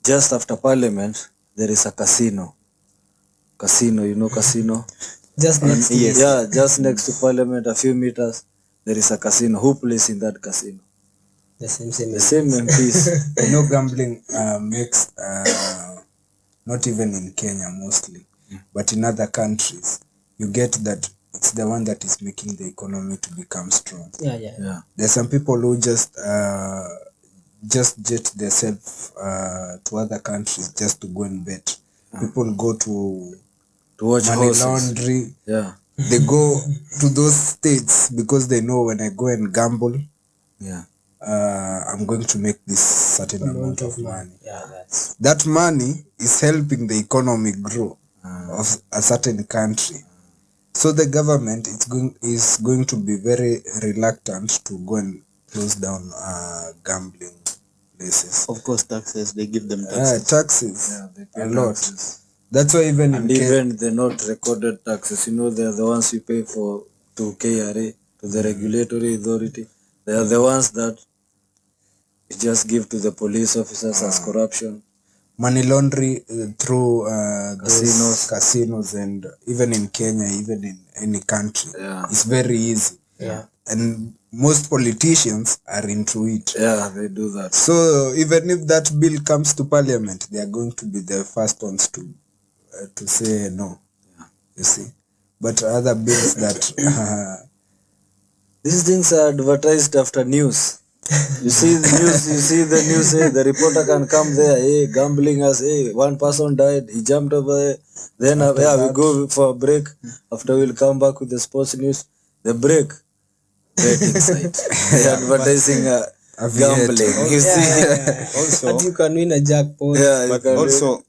just after parliament, there is a casino. You know casino? Just next to just next to parliament, a few meters, there is a casino. Who plays in that casino? the same MPs. I know gambling makes, not even in Kenya mostly, but in other countries, you get that it's the one that is making the economy to become strong. Yeah. There's some people who just jet themselves to other countries just to go and bet. People go to watch money horses. laundry. They go to those states because they know when I go and gamble, I'm going to make this certain amount of money. That money is helping the economy grow of a certain country. So the government is going to be very reluctant to go and close down gambling places. Of course, taxes, they give them taxes. Taxes, They pay a lot. taxes. That's why even And even the not recorded taxes, they're the ones you pay to KRA, to the regulatory authority. They are the ones that you just give to the police officers as corruption. Money laundry through casinos, and even in Kenya, even in any country, it's very easy. And most politicians are into it. They do that. So even if that bill comes to parliament, they are going to be the first ones to say no. You see, but other bills that these things are advertised after news. You see the news, the reporter can come there, gambling us, one person died, he jumped over there. Then we go for a break. After we'll come back with the sports news. The break, betting site. They're advertising gambling. You see, also you can win a jackpot. But also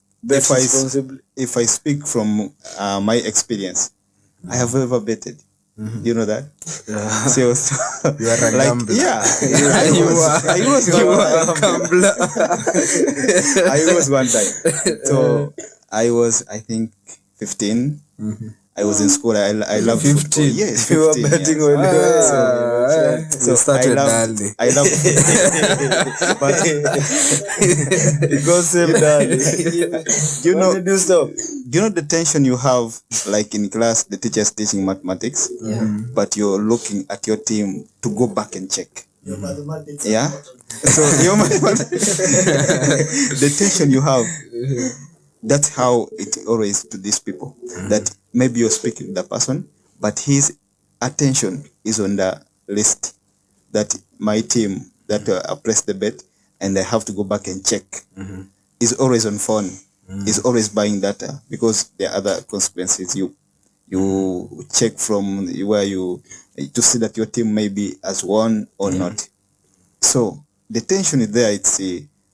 if I speak from my experience, I have ever betted. You know that? So you are a gambler. I was one time. So I was, I think, 15. I was in school. I love 15. Yes, 15, you were betting when you were so started early. I love but because early. When did you stop? You know the tension you have, like in class, the teacher's teaching mathematics, but you're looking at your team to go back and check. Your mathematics. So your the tension you have. That's how it always to these people. That maybe you're speaking to the person, but his attention is on the list. That my team that I pressed the bet and I have to go back and check. Is always on phone. Is always buying data because there are other consequences. You check from where to see that your team maybe has won or not. So the tension is there. It's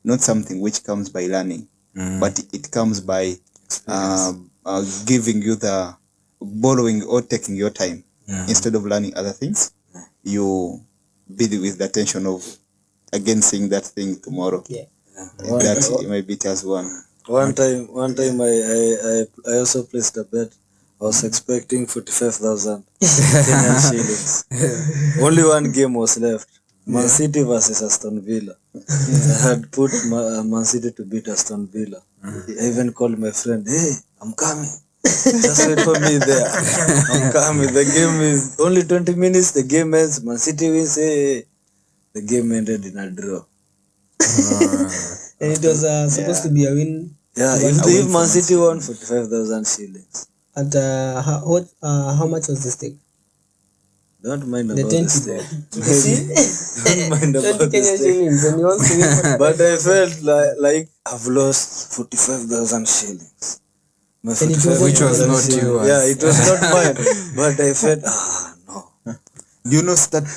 not something which comes by learning. But it comes by giving you the borrowing or taking your time instead of learning other things. You be with the tension of again seeing that thing tomorrow. That maybe it has won. One time I also placed a bet was expecting 45,000 Kenyan shillings. Only one game was left. Man City versus Aston Villa. I had put Man City to beat Aston Villa. I even called my friend, hey, I'm coming. Just wait for me there. I'm coming. The game is only 20 minutes. The game ends. Man City wins. Hey. The game ended in a draw. And it was supposed to be a win. Yeah, if Man City won 45,000 shillings. And how much was the stake? Don't mind The about 20 the stake. See? Don't mind about 20 the Kenyan stake. shillings and he wants to win. But I felt like I've lost 45,000 shillings. My And it was Which was 45,000 not shillings. yours. Yeah, it was not mine. But I felt, no.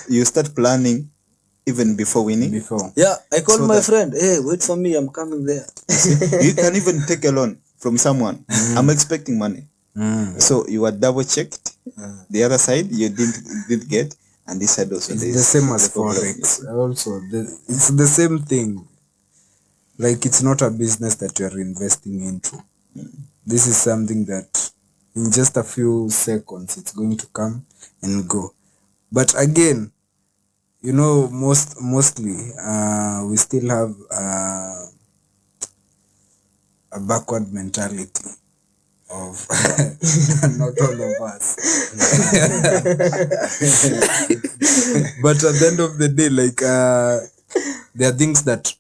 You start planning even before winning. Before. Yeah, I called So my that- friend. Hey, wait for me. I'm coming there. You can even take a loan from someone. I'm expecting money. So you are double checked. The other side you didn't get, and this side also. It's there the is same as the problem. forex. Also, it's the same thing. Like, it's not a business that you are investing into. This is something that in just a few seconds it's going to come and go. But again, you know, mostly we still have a backward mentality of not all of us. But at the end of the day, like, there are things that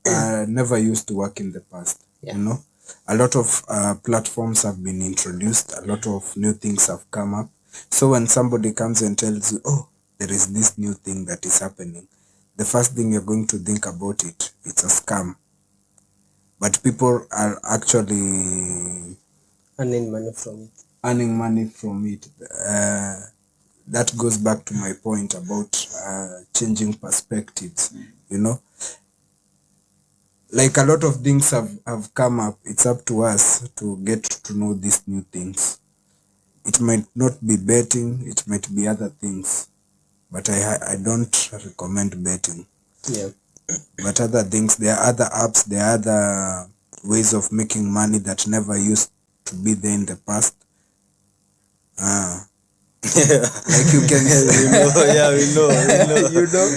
never used to work in the past. You know, a lot of platforms have been introduced, a lot of new things have come up. So when somebody comes and tells you, oh, there is this new thing that is happening, the first thing you're going to think about it's a scam. But people are actually Earning money from it. earning money from it. That goes back to my point about changing perspectives. You know, like, a lot of things have come up. It's up to us to get to know these new things. It might not be betting, it might be other things, but I don't recommend betting. Yeah. But other things, there are other apps, there are other ways of making money that never used to be there in the past. Like, you can We know. you know,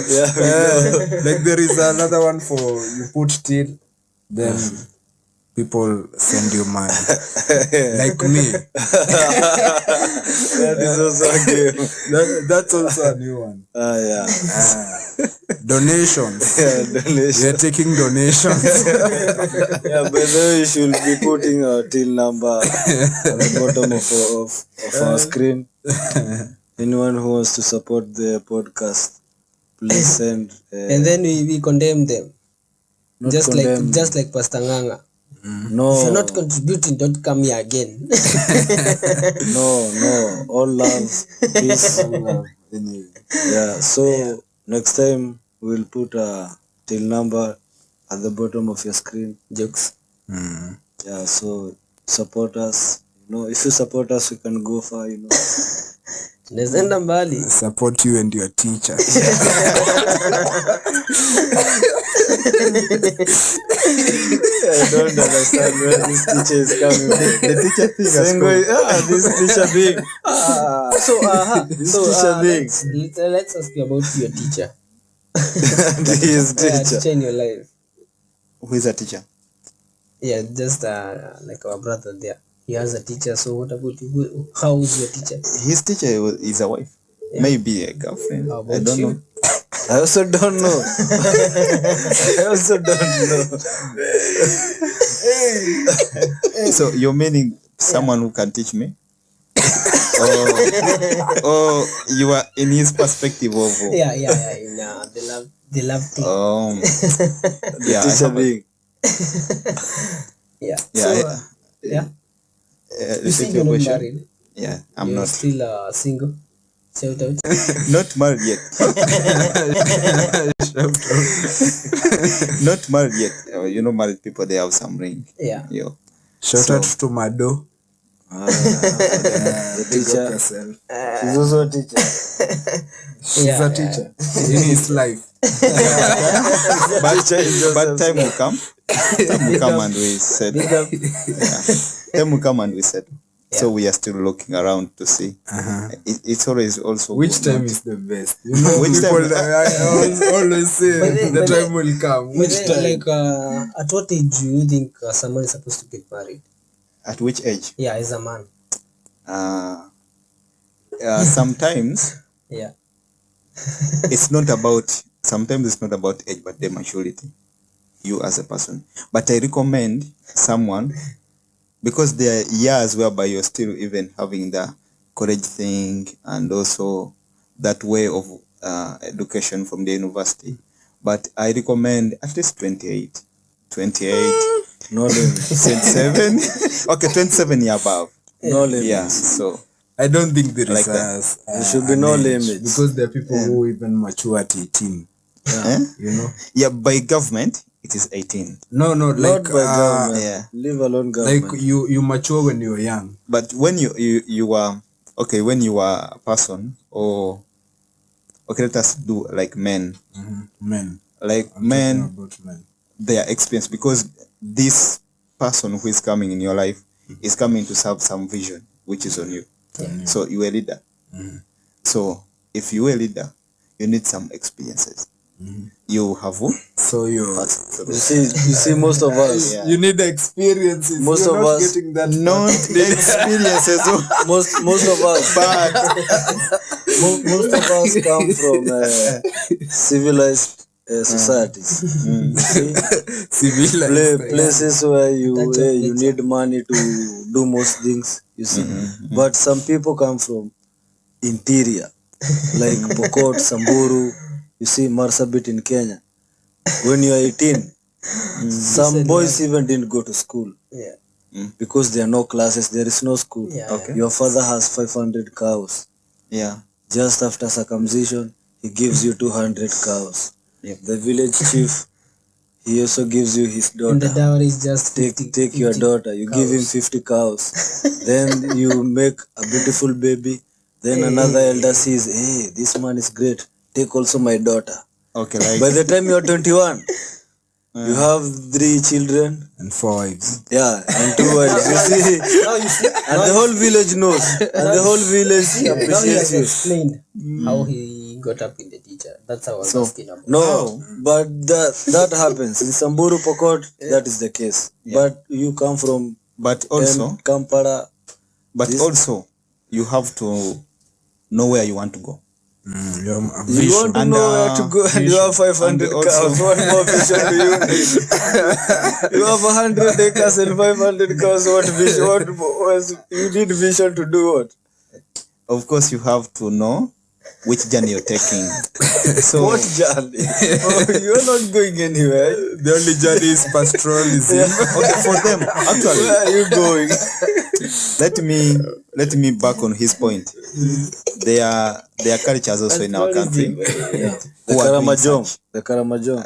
like, there is another one for you put till, then people send you money. Like me. That is also a game. That's also a new one. Yeah. Donations. Yeah, donation. We are taking donations. Yeah, by the way, you should be putting a till number at the bottom of our screen. Anyone who wants to support the podcast, please send. And then we condemn them. Not Just condemn. like Pastor Nganga. No, If you're not contributing, don't come here again. no. All love, peace. Yeah. So next time we'll put a till number at the bottom of your screen. Jokes. Yeah. So support us. You know, if you support us, we can go far. You know. Nezenda mbali. Support you and your teacher. I don't understand where this teacher is coming from. The teacher thing has This teacher big. This teacher big. Let's ask you about your teacher. His teacher. Teacher in your life. Who is a teacher? Yeah, just like our brother there. He has a teacher. So what about you? How is your teacher? His teacher is a wife. Yeah. Maybe a girlfriend. How I about don't you? know. I also don't know. So you're meaning someone who can teach me? or you are in his perspective of Yeah. The love thing. yeah, I Teacher have a- big. Yeah. yeah, So, I- yeah. You repeat see, your you're not question. married. Yeah, I'm You're not still single. Shout out. not married yet. Not married yet. You know, married people, they have some ring. Yeah. Yo. Shout out to Mado. The Pick up teacher. yourself. She's also a teacher. She's Yeah, a teacher in his life. But time will come. Time will come and we said. Big up. Time will come and we said. So we are still looking around to see. It's always also Which time is the best? You know, Which people, time? I always say the time will come. Which time? Like, at what age do you think someone is supposed to get married? At which age? Yeah, as a man. Sometimes Yeah. sometimes it's not about age, but the maturity, you as a person. But I recommend someone, because there are years whereby you're still even having the college thing and also that way of education from the university. But I recommend at least 28, No limit. 27. Okay, 27 year above. No limit. Yeah, so I don't think there is Like that. There should be no limits. because there are people who even mature at 18. You know. yeah, by government it is 18. No, Not like by government. yeah. Leave alone government. like you mature when you're young. But when you are okay, when you are a person, or okay, let us do like men. Men. Like I'm men, talking about men. their experience, because this person who is coming in your life is coming to serve some vision which is on you. So you are a leader. So if you are a leader, you need some experiences. You have what? So you're You see, most of us, Yeah. you need the experiences. Most You're of not us getting that Not the experiences. most of us, But most of us come from civilized societies. You see, civilized. places where you need money to do most things. You see, but some people come from interior, like Pokot, Samburu. You see, Marsabit in Kenya. When you are 18, some boys even didn't go to school. Yeah. Because there are no classes, there is no school. Yeah. Okay. Your father has 500 cows. yeah, Just after circumcision, he gives you 200 cows. Yep. The village chief, he also gives you his And the daughter. dowry is just 50, Take your 50 daughter. You give him cows. 50 cows. Then you make a beautiful baby. Then another elder sees, hey, this man is great. Take also my daughter. okay, like By the time you are 21, you have 3 children. And 4 wives. Yeah, and 2 wives. You see, and the whole village knows, and the whole village Now he appreciates has you. explained how he got up in the teacher. That's how I was asking about. No, but that happens in Samburu Pokot. That is the case. But you come from but also Kampala. also you have to know where you want to go. You have a You vision. want to And, know where to go, and you have 500 and also- cows. What more vision do you need? You have 100 acres and 500 cows. What vision? You need vision to do what? Of course, you have to know which journey you're taking. So What journey? You're not going anywhere. The only journey is pastoralism. okay, for them, actually, Where are you going? let me back on his point. There are cultures also in our country. The Who are doing Karamajong. such. The Karamajong.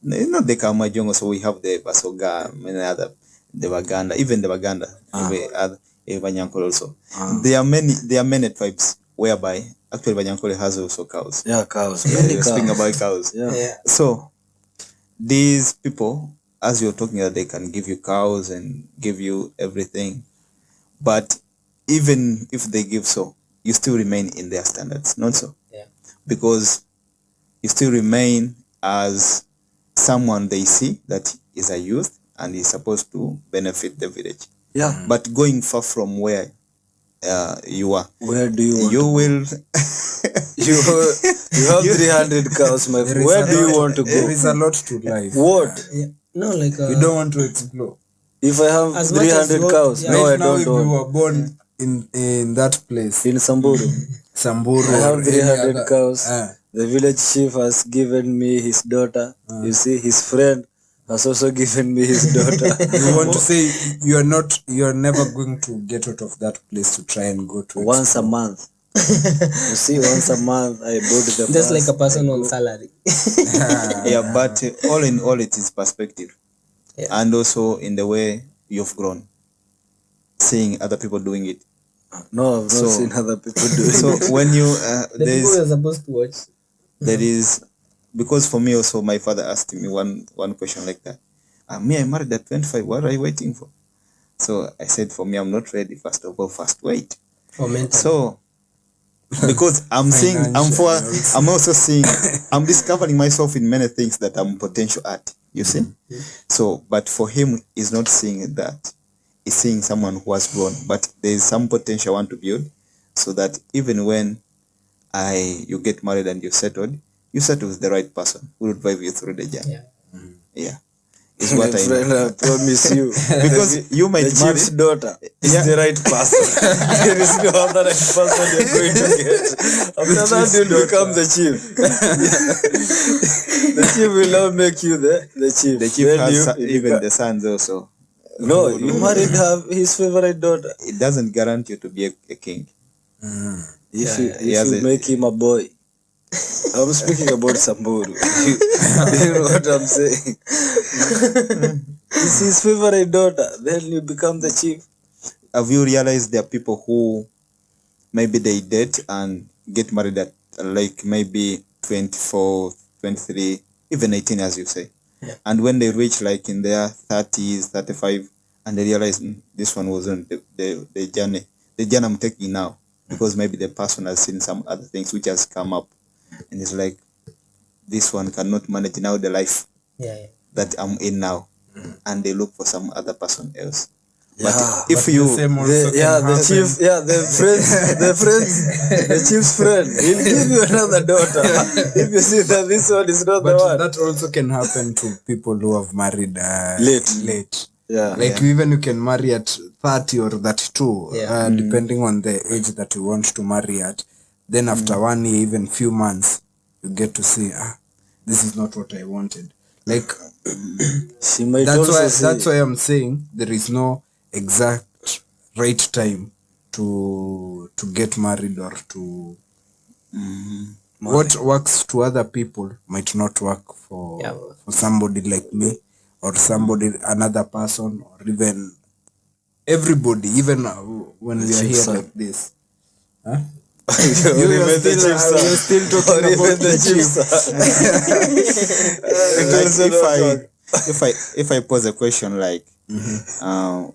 Not the Karamajong, so we have the Basoga, many other, the Baganda, even the Baganda, Banyankole also. There are many tribes whereby actually Banyankole has also cows. Yeah, cows. Yeah, Many you're speaking cows. about cows. Yeah. So these people, as you're talking about, they can give you cows and give you everything. But even if they give so, you still remain in their standards, not so. Yeah. Because you still remain as someone they see that is a youth and is supposed to benefit the village. Yeah. But going far from where you are, Where do you want you to go? will You have 300 cows, my friend. Where do you want to There go? is a lot to life. What? Yeah. No, like You don't want to explore. If I have As much as 300 you- cows? yeah. No, I Right now, if don't you want. were born in that place, In Samburu, Samburu, I have or any 300 other- cows. Ah. The village chief has given me his daughter. You see, his friend has also given me his daughter. You want to say you're never going to get out of that place to try and go to Once a month. You see, once a month I bought the just bus. like a person on salary. yeah, but all in all, it is perspective. Yeah. And also in the way you've grown, seeing other people doing it. No, I've not So- seen other people do it. So when you The people you're supposed to watch. there is, because for me also, my father asked me one question like that. Me, I married at 25. What are you waiting for? So I said, for me, I'm not ready. First of all, first wait. For mental. So because I'm seeing, I'm also seeing, I'm discovering myself in many things that I'm potential at. You see? So, but for him, he's not seeing that. He's seeing someone who has grown, but there is some potential I want to build, so that even when you get married and you settle with the right person who will drive you through the journey. Yeah. Is what I know. I promise you. Because you might the marry chief's daughter is the right person. There is no other right person you're going to get. After that, you'll become the chief. The chief will now make you the chief. The chief has even the sons also. No, you married his favorite daughter. It doesn't guarantee you to be a king. If you make him a boy. I'm speaking about Samburu. You know what I'm saying? It's his favorite daughter. Then you become the chief. Have you realized there are people who maybe they date and get married at like maybe 24, 23, even 18 as you say. Yeah. And when they reach like in their 30s, 35, and they realize this one wasn't the journey I'm taking now, because maybe the person has seen some other things which has come up. And it's like, this one cannot manage now the life that I'm in now. And they look for some other person else. But if you, the chief's friend, he'll give you another daughter. If you see that this one is not the one. That also can happen to people who have married late. Yeah. Like even you can marry at 30 or 32, depending on the age that you want to marry at. Then after 1 year, even few months, you get to see, this is not what I wanted. Like, she might that's why I'm saying there is no exact right time to get married or to what works to other people might not work for somebody like me or somebody, another person, or even everybody, even when we are here like this. You're still talking about the chiefs. If I pose a question like,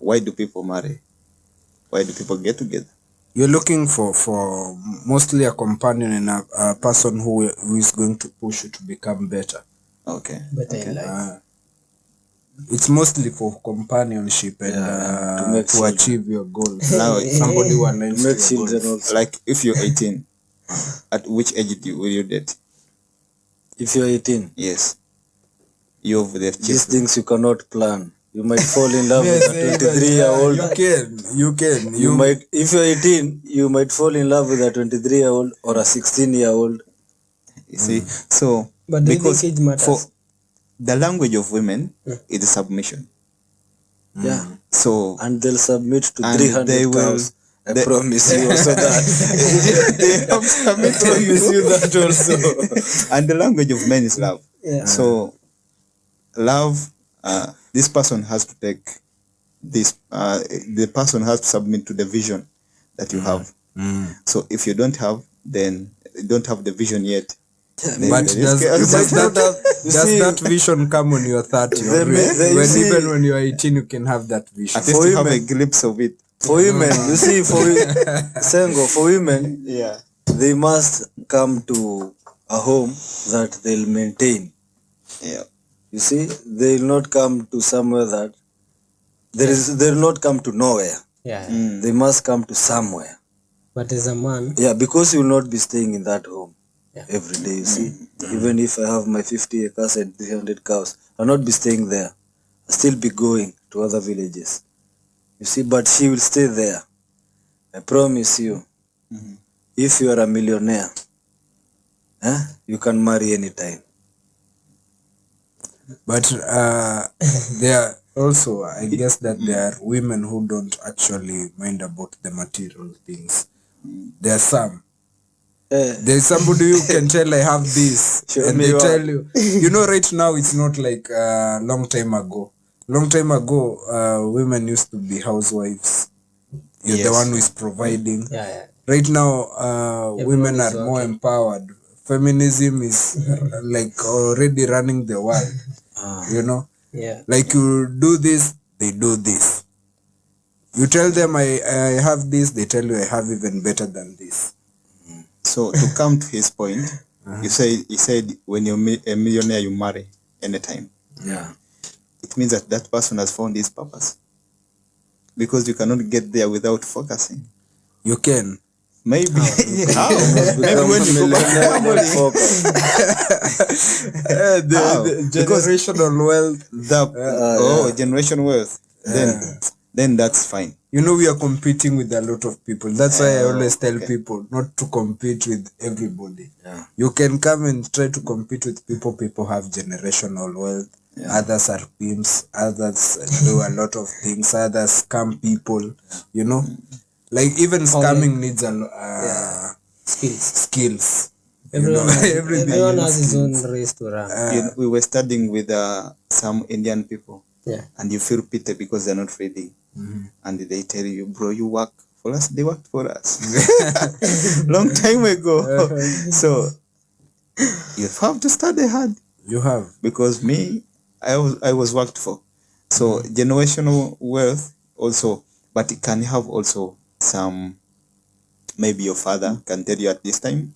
why do people marry? Why do people get together? You're looking for mostly a companion and a person who is going to push you to become better. Okay. Better in life. It's mostly for companionship and to achieve your goals. Now, somebody who aligns to your goals. also. Like if you're 18, at which age will you date? If you're 18, yes, you have the these things you cannot plan. You might fall in love with a 23-year-old. You can. You might, if you're 18, you might fall in love with a 23-year-old or a 16-year-old. You see, so but because age matters. For the language of women is submission. Yeah. So and they'll submit to 300 cows. I promise you also that. They have submitted. I promise you that also. And the language of men is love. Yeah. So love, this person has to take this. The person has to submit to the vision that you have. So if you don't have, then you don't have the vision yet. But does that vision come when you're 30? Even when you're 18, you can have that vision. At least you have a glimpse of it. For women, you see, Sengo, for women, they must come to a home that they'll maintain. Yeah. You see, they'll not come to somewhere that they'll not come to nowhere. Yeah. They must come to somewhere. But as a man, because you will not be staying in that home every day, you see. Even if I have my 50 acres and 300 cows, I'll not be staying there. I'll still be going to other villages. You see, but she will stay there. I promise you. If you are a millionaire, you can marry anytime. But there are also, I guess that there are women who don't actually mind about the material things. There are some. There's somebody who can tell I have this, and they tell you. You know, right now it's not like a long time ago. Long time ago, women used to be housewives. You're the one who is providing. Right now, women are more empowered. Feminism is like already running the world. You know? Yeah. Like you do this, they do this. You tell them I have this, they tell you I have even better than this. So to come to his point, he said when you're a millionaire, you marry anytime. Yeah. It means that person has found his purpose. Because you cannot get there without focusing. You can. Maybe. How? Maybe when you go back to family. The generational wealth. Generational wealth. Then that's fine. You know, we are competing with a lot of people. That's why I always tell people not to compete with everybody. Yeah. You can come and try to compete with people. People have generational wealth. Yeah. Others are pimps. Others do a lot of things. Others scam people. You know, like even scamming needs a skills. Everyone has his own race to run. We were studying with some Indian people. Yeah. And you feel pity because they're not ready. And they tell you, bro, you work for us. They worked for us long time ago. So you have to study hard. You have, because me, I was worked for. So generational wealth also, but it can have also some. Maybe your father can tell you at this time,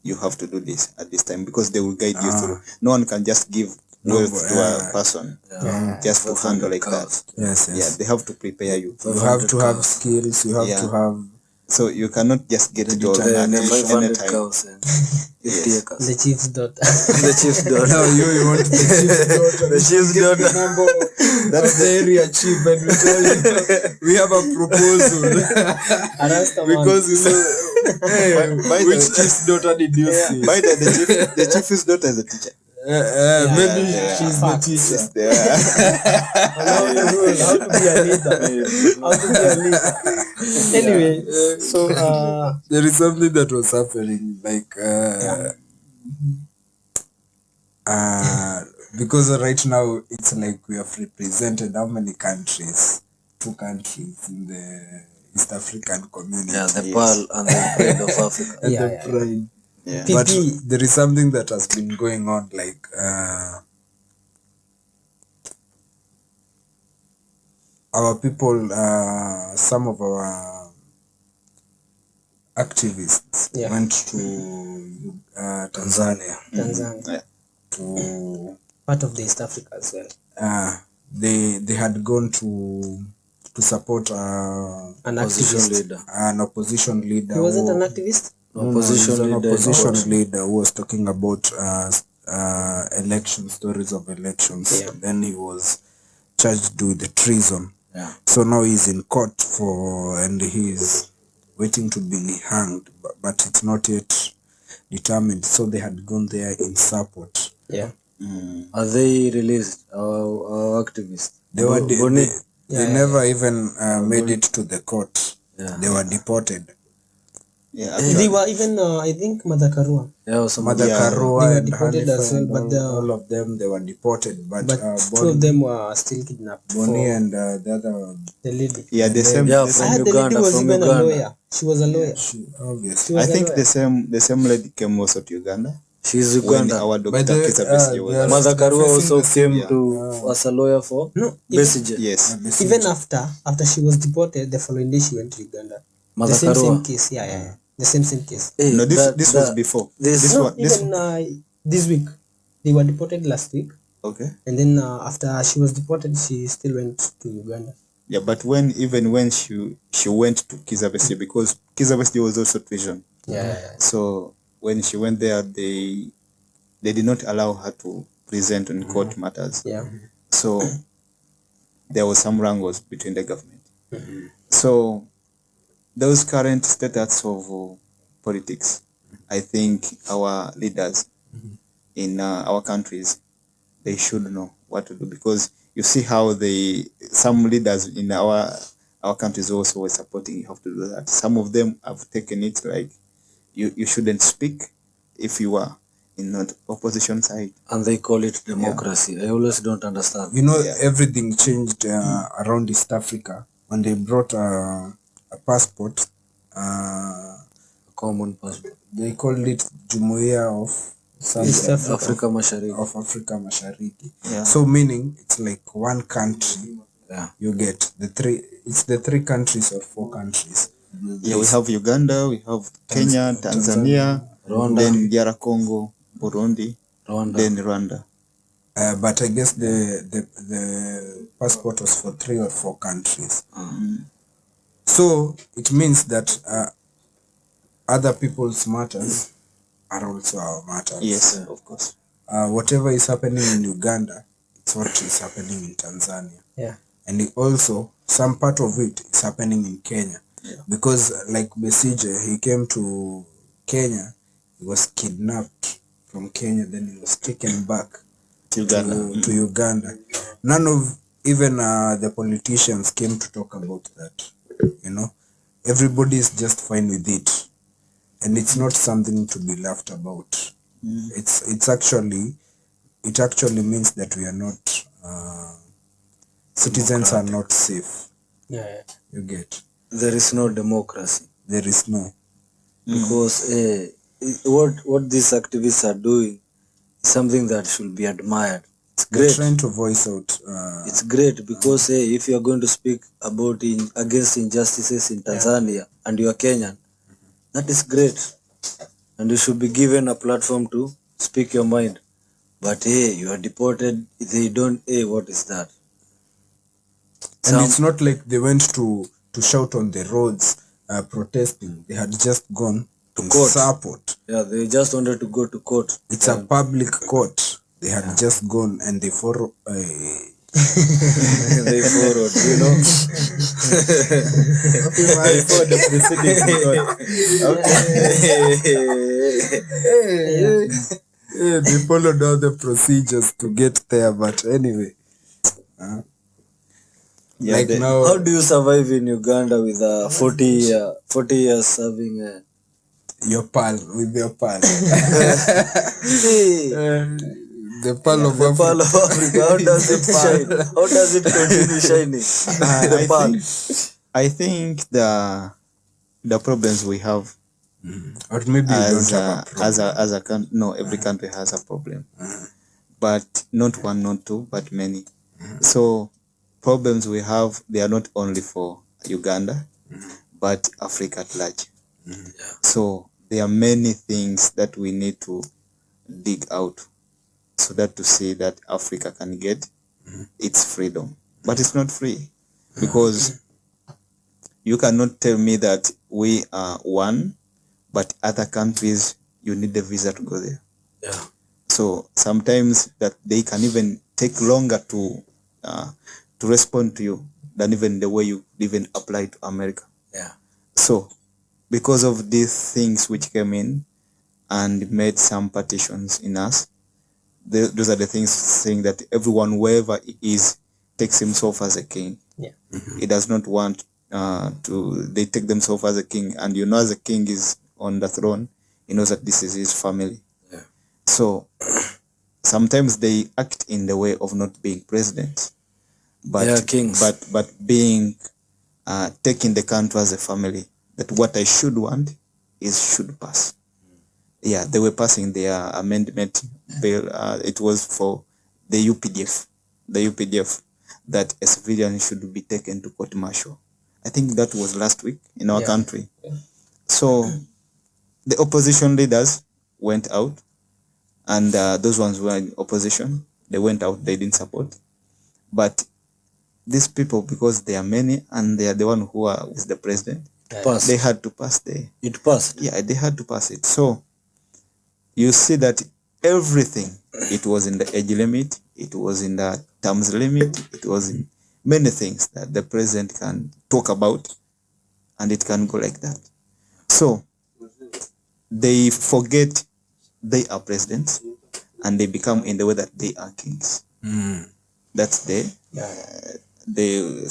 you have to do this at this time, because they will guide you through. No one can just give wealth to a person just to handle like that. Yes. Yeah, they have to prepare you. You have to have skills. You have to have. So you cannot just get it all anytime. The chief's daughter. The chief's daughter. No, you want the chief's daughter. The chief's daughter. That's the area chief, and we tell you we have a proposal. Because you know, which chief's daughter did you see? By the chief's daughter is a teacher. Maybe she's the teacher. How to be a leader. Anyway, so there is something that was happening, like because right now it's like we have represented how many countries? 2 countries in the East African community. Yeah, the pearl and the pride of Africa. And the pride. Yeah. But there is something that has been going on, like our people, some of our activists went to Tanzania. To part of the East Africa as well. They had gone to support an opposition leader. He wasn't an activist? Opposition leader who was talking about stories of elections. Yeah. Then he was charged with treason. Yeah. So now he's in court and he's waiting to be hanged, but it's not yet determined. So they had gone there in support. Yeah. Are they released? Our activists? They were they never even made it to the court. Yeah. They were deported. Yeah, They were even, I think, Madakarua. Yeah, Madakarua They were and deported Hanifa as well, and but all of them, they were deported. But 2 of them were still kidnapped. Bonnie and the other, The lady. Yeah, the same. Yeah, the from same. The lady Uganda, was from even Uganda. a lawyer. She was a lawyer. obviously. I think the same lady came also to Uganda. She's When Uganda. our By Dr. the- Kizabesi was. yeah. Mother Karua also Facing the came to as a lawyer for No, Besige. Yes. even after she was deported, the following day she went to Uganda. Mother The same Karua. case. Yeah. The same case. Hey, No, that- this was that- before. this- No, even this week. They were deported last week. Okay. And then after she was deported, she still went to Uganda. Yeah, but even when she went to Kizabesi, because Kizabesi was also treason. Yeah. So when she went there, they did not allow her to present on court matters. Yeah. So there was some wrangles between the government. So those current status of politics, I think our leaders in our countries, they should know what to do, because you see how some leaders in our countries also were supporting you have to do that. Some of them have taken it like you shouldn't speak if you are in the opposition side. and they call it democracy. I always don't understand. You know, everything changed around East Africa when they brought a passport. Common passport. They called it Jumuiya of East Africa Mashariki. Africa Mashariki. Yeah. So meaning it's like one country Yeah. You get it's the 3 countries or 4 countries. Yeah, we have Uganda, we have Kenya, Tanzania, Rwanda. then DR Congo, Burundi, Rwanda. then Rwanda. But I guess the passport was for 3 or 4 countries. So it means that other people's matters are also our matters. Yes, of course. Whatever is happening in Uganda, it's what is happening in Tanzania. Yeah. And also some part of it is happening in Kenya. Because like Besije, he came to Kenya, he was kidnapped from Kenya, then he was taken back To Uganda. to Uganda. None of even the politicians came to talk about that. Everybody is just fine with it, and it's not something to be laughed about. It actually means that we are not citizens are not safe. Yeah. You get? There is no democracy. There is no. Because what these activists are doing is something that should be admired. It's They're great. trying to voice out. It's great because if you are going to speak about against injustices in Tanzania and you are Kenyan, that is great, and you should be given a platform to speak your mind. But you are deported. They don't. What is that? And it's not like they went to shout on the roads protesting. They had just gone to court. support. Yeah, they just wanted to go to court. It's a public court. They had just gone and they follow. They followed, Before the They followed all the procedures to get there. But anyway, now, How do you survive in Uganda with 40 years serving? Your pal with your pal. The pal of The Africa. pearl of Africa. How does it shine? How does it continue shining? The pearl. I think the problems we have Or maybe you don't as have a problem. as a country, no, every country has a problem, but not one, not two, but many. So problems we have, they are not only for Uganda, but Africa at large. So there are many things that we need to dig out, so that to see that Africa can get its freedom. But it's not free, because you cannot tell me that we are one, but other countries, you need a visa to go there. Yeah. So sometimes that they can even take longer to respond to you than even the way you even apply to America. Yeah. So because of these things which came in and made some partitions in us, those are the things saying that everyone, wherever he is, takes himself as a king. Yeah. He does not want they take themselves as a king, and as a king is on the throne, he knows that this is his family. Yeah. So sometimes they act in the way of not being presidents, but They are kings. but being taking the country as a family, that what I should want should pass. Yeah, they were passing their amendment bill. It was for the UPDF, that a civilian should be taken to court martial. I think that was last week in our country. So the opposition leaders went out, and those ones who were in opposition, they went out, they didn't support. But these people, because they are many and they are the one who are with the president, Pass. they had to pass It passed. yeah, they had to pass it. So you see that everything, it was in the age limit, it was in the terms limit, it was in many things that the president can talk about, and it can go like that. So they forget they are presidents, and they become in the way that they are kings. That's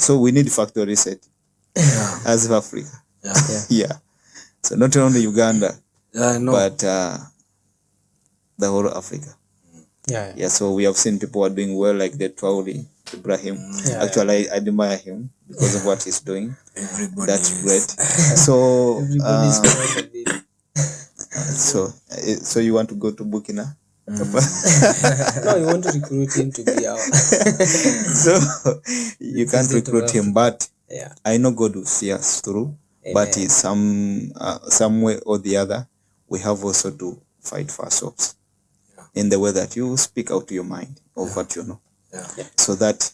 so we need factory reset as of Africa. Yeah. So not only Uganda, Yeah, I know. but the whole of Africa. Yeah, so we have seen people are doing well, like the Traore Ibrahim. Actually, I admire him because of what he's doing. That's great. So so you want to go to Burkina? No, we want to recruit him to be our. So you can't Easy to recruit work. him, but Yeah. I know God will see us through. But in some way or the other, we have also to fight for ourselves in the way that you speak out your mind of what you know, so that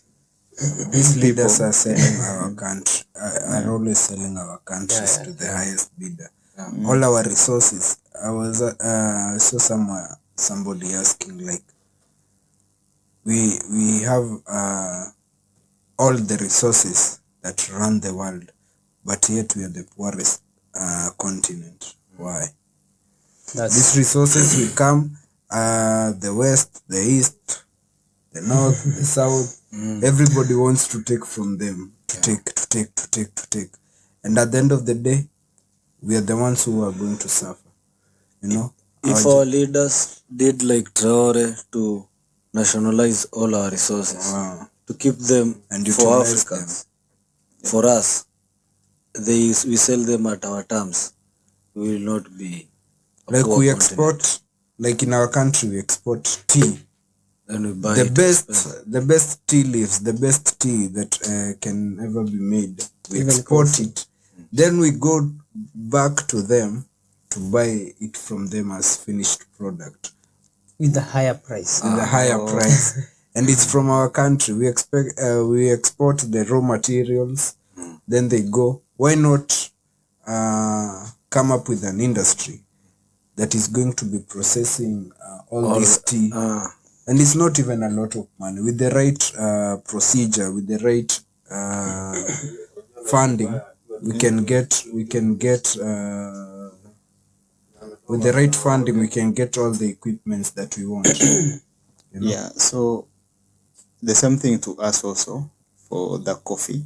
These leaders are selling our country, are always selling our countries to the highest bidder. All our resources. I saw somewhere somebody asking, like, we have all the resources that run the world, but yet we are the poorest continent. Why? These resources will come, the west, the east, the north, the south. Everybody wants to take from them, to take. And at the end of the day, we are the ones who are going to suffer. You know? If our leaders did like Traore to nationalize all our resources, to keep them And for utilize Africans, for us, we sell them at our terms, we will not be a Like poor we continent. export, like in our country, we export tea. Then we buy The it best tea leaves, the best tea that can ever be made. We Even export coffee. it. Then we go back to them to buy it from them as finished product With a higher price. with a higher price. And it's from our country. We export the raw materials. Then they go. Why not come up with an industry that is going to be processing all this tea? And it's not even a lot of money. With the right procedure, with the right funding, we can get with the right funding, we can get all the equipments that we want. You know? yeah. So the same thing to us also for the coffee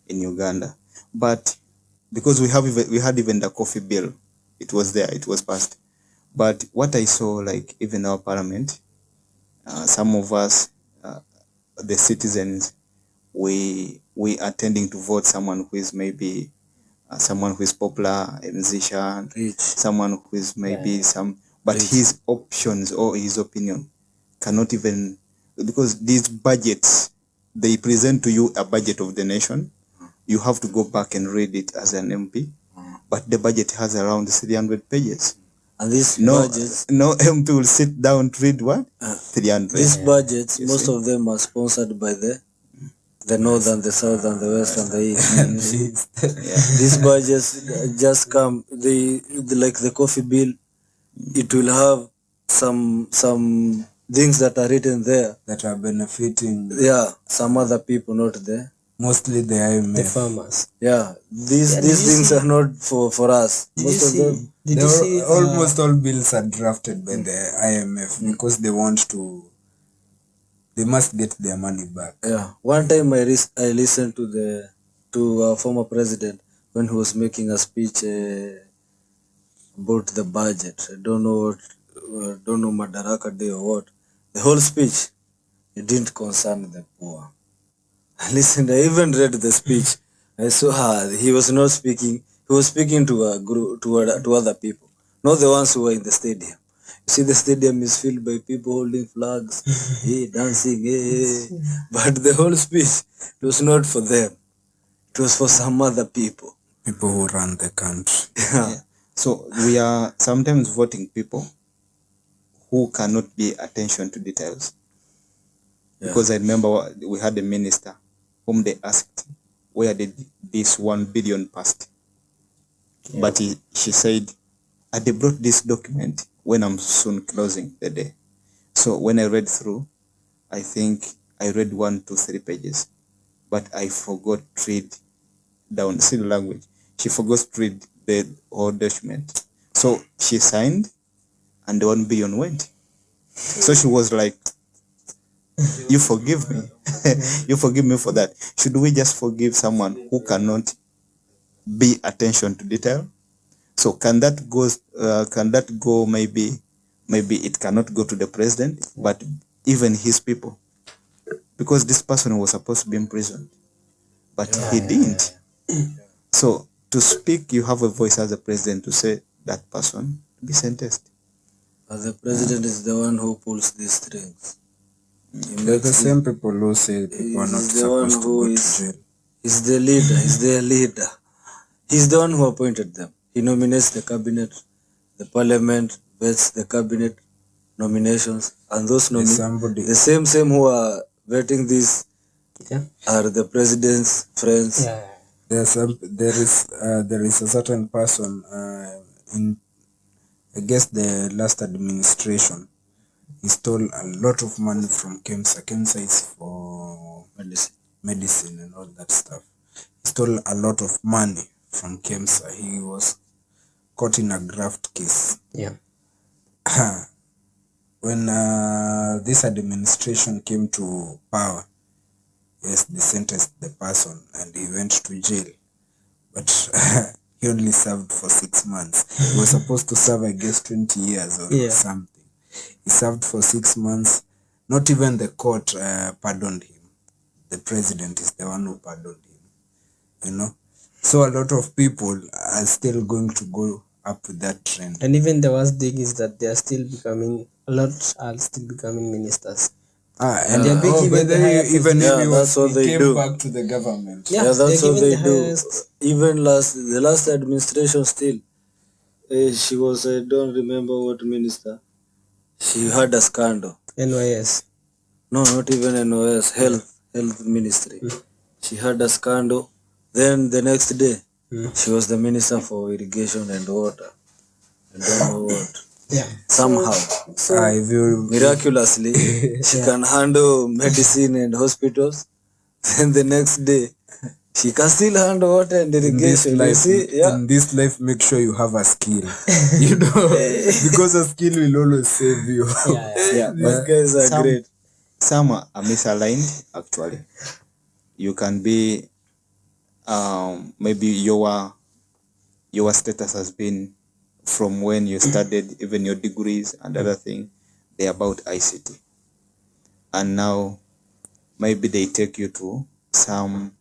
in Uganda, but because we had even the coffee bill, it was there, it was passed. But what I saw, like even our parliament, some of us, the citizens, we are tending to vote someone who is maybe someone who is popular, a musician, someone who is maybe but his options or his opinion cannot even, because these budgets, they present to you a budget of the nation. You have to go back and read it as an MP, but the budget has around 300 pages. And these No budgets, MP will sit down to read what? 300. these budgets, You most see? of them are sponsored by the north and the south and the west and the east. You see? These budgets just come. Like the coffee bill, it will have some things that are written there. That are benefiting Some other people, not there. mostly the IMF. The farmers. These things are not for us. Most of them. Did you see Almost all bills are drafted by the IMF because they want to. They must get their money back. One time I listened to our former president when he was making a speech about the budget. I don't know Madaraka Day or what. The whole speech, it didn't concern the poor. I listened. I even read the speech. I saw he was not speaking. He was speaking to a group, to other people, not the ones who were in the stadium. You see, the stadium is filled by people holding flags, dancing, but the whole speech, it was not for them. It was for some other people. People who run the country. So we are sometimes voting people who cannot pay attention to details. Because I remember we had a minister whom they asked, where did this 1 billion passed? But she said, they brought this document when I'm soon closing the day. So when I read through, I think I read 1 to 3 pages, but I forgot to read down, see the language. She forgot to read the whole document. So she signed and the 1 billion went. So she was like, you forgive me. You forgive me for that. Should we just forgive someone who cannot pay attention to detail? So can that go maybe it cannot go to the president, but even his people, because this person was supposed to be in prison, but he didn't. So to speak, you have a voice as a president to say that person to be sentenced. The president is the one who pulls these strings. They're the same people who say people are not He's the one supposed to who go is- to jail. He's the leader. He's their leader. He's the one who appointed them. He nominates the cabinet. The parliament vets the cabinet nominations, and those There's somebody. the same who are vetting these Yeah. are the president's friends. Yeah. There is a certain person in, I guess, the last administration. He stole a lot of money from KEMSA. KEMSA is for medicine and all that stuff. He stole a lot of money from KEMSA. He was caught in a graft case. Yeah. When this administration came to power, yes, they sentenced the person and he went to jail. But he only served for 6 months. He was supposed to serve, I guess, 20 years or something. He served for 6 months. Not even the court pardoned him. The president is the one who pardoned him. So a lot of people are still going to go up with that trend. And even the worst thing is that a lot are still becoming ministers. And they're big, even the higher even Yeah, if that's what he they came do. back to the government. Yeah, that's they're what giving they the do. highest- Even the last administration still, she was, I don't remember what minister. She had a scandal. NYS. No, not even NOS, health ministry. She had a scandal. Then the next day, she was the minister for irrigation and water. I don't know what. Yeah. Somehow, If you miraculously, she can handle medicine and hospitals. Then the next day, she can still handle water and in this irrigation. You life, see, yeah. in this life, make sure you have a skill. Because a skill will always save you. Yeah, These guys are some- great. Some are misaligned actually. You can be maybe your status has been from when you studied, even your degrees and other thing, they're about ICT. And now maybe they take you to some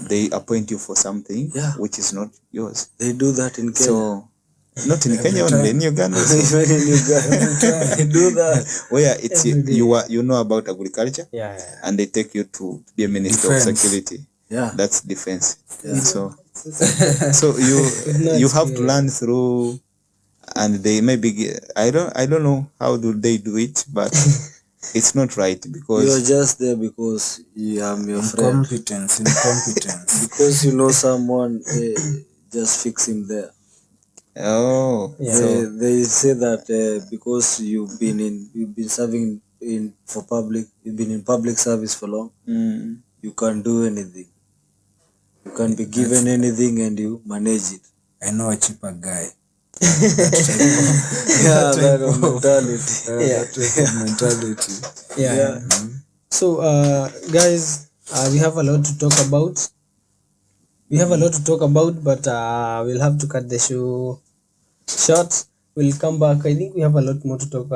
they appoint you for something which is not yours. They do that in Kenya. So not in Kenya only, in Uganda also. Even in Uganda, they do that. Where it's you know about agriculture, Yeah. and they take you to be a minister of Defense. security. Yeah. That's defense. Yeah. So you have to learn through, and they maybe I don't know how do they do it, but it's not right because You're just there because you are your friend. Incompetence. Because you know someone, just fix him there. oh Yeah. so They say that because you've been serving in public service for long, you can do anything. You can be given anything and you manage it. I know a cheaper guy. Yeah, that mentality. That type of mentality. Yeah. So, guys, we have a lot to talk about. But we'll have to cut the show short. We'll come back. I think we have a lot more to talk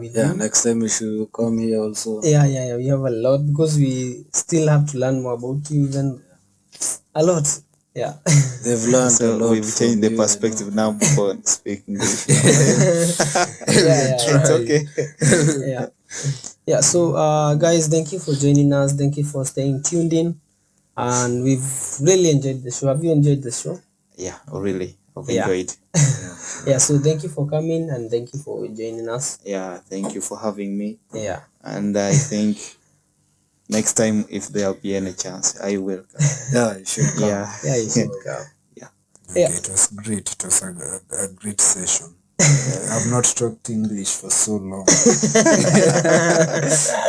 with Yeah, you. next time you should come here also. Yeah. We have a lot because we still have to learn more about you. Even a lot. Yeah. They've learned a so lot. we've from changed the you, perspective now for speaking English. Yeah. It's okay. Yeah. So, guys, thank you for joining us. Thank you for staying tuned in. And we've really enjoyed the show. Have you enjoyed the show? Yeah, really. I've Yeah. enjoyed. Yeah. So, thank you for coming and thank you for joining us. Yeah, thank you for having me. Yeah. And I think next time, if there'll be any chance, I will come. Yeah, you should come. Yeah. Yeah, you should come. Yeah. Yeah. It was great. It was a great session. I've not talked English for so long.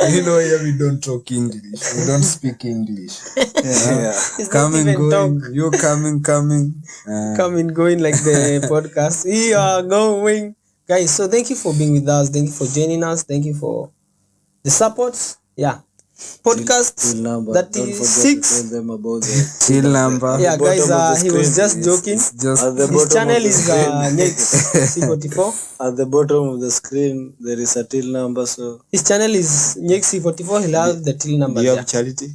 Here we don't talk English. We don't speak English. Yeah. It's not Coming, even going. talk. You coming. Coming, going like the podcast. We are going. Guys, so thank you for being with us. Thank you for joining us. Thank you for the support. Yeah. Podcast Till number. that Don't is forget to 6. tell them about the Till number. Yeah, the bottom guys, of the he was screen just joking. Just at the His bottom channel of the is screen. Next C44. At the bottom of the screen there is a till number, so His channel is Next C44. He'll have the till number Do you there. have charity?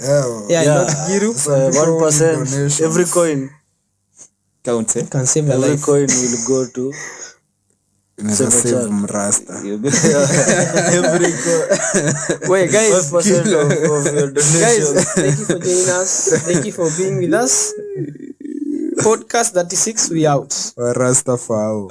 oh, Yeah, yeah, not Giru. 1%. donations. Every coin Counts, eh? Can save a every life. coin will go to Inaweza Save a save child. mrasta. Every Wait, guys, 5% of your donation. guys, thank you for joining us. Thank you for being with us. Podcast 36, we out. Rasta fao.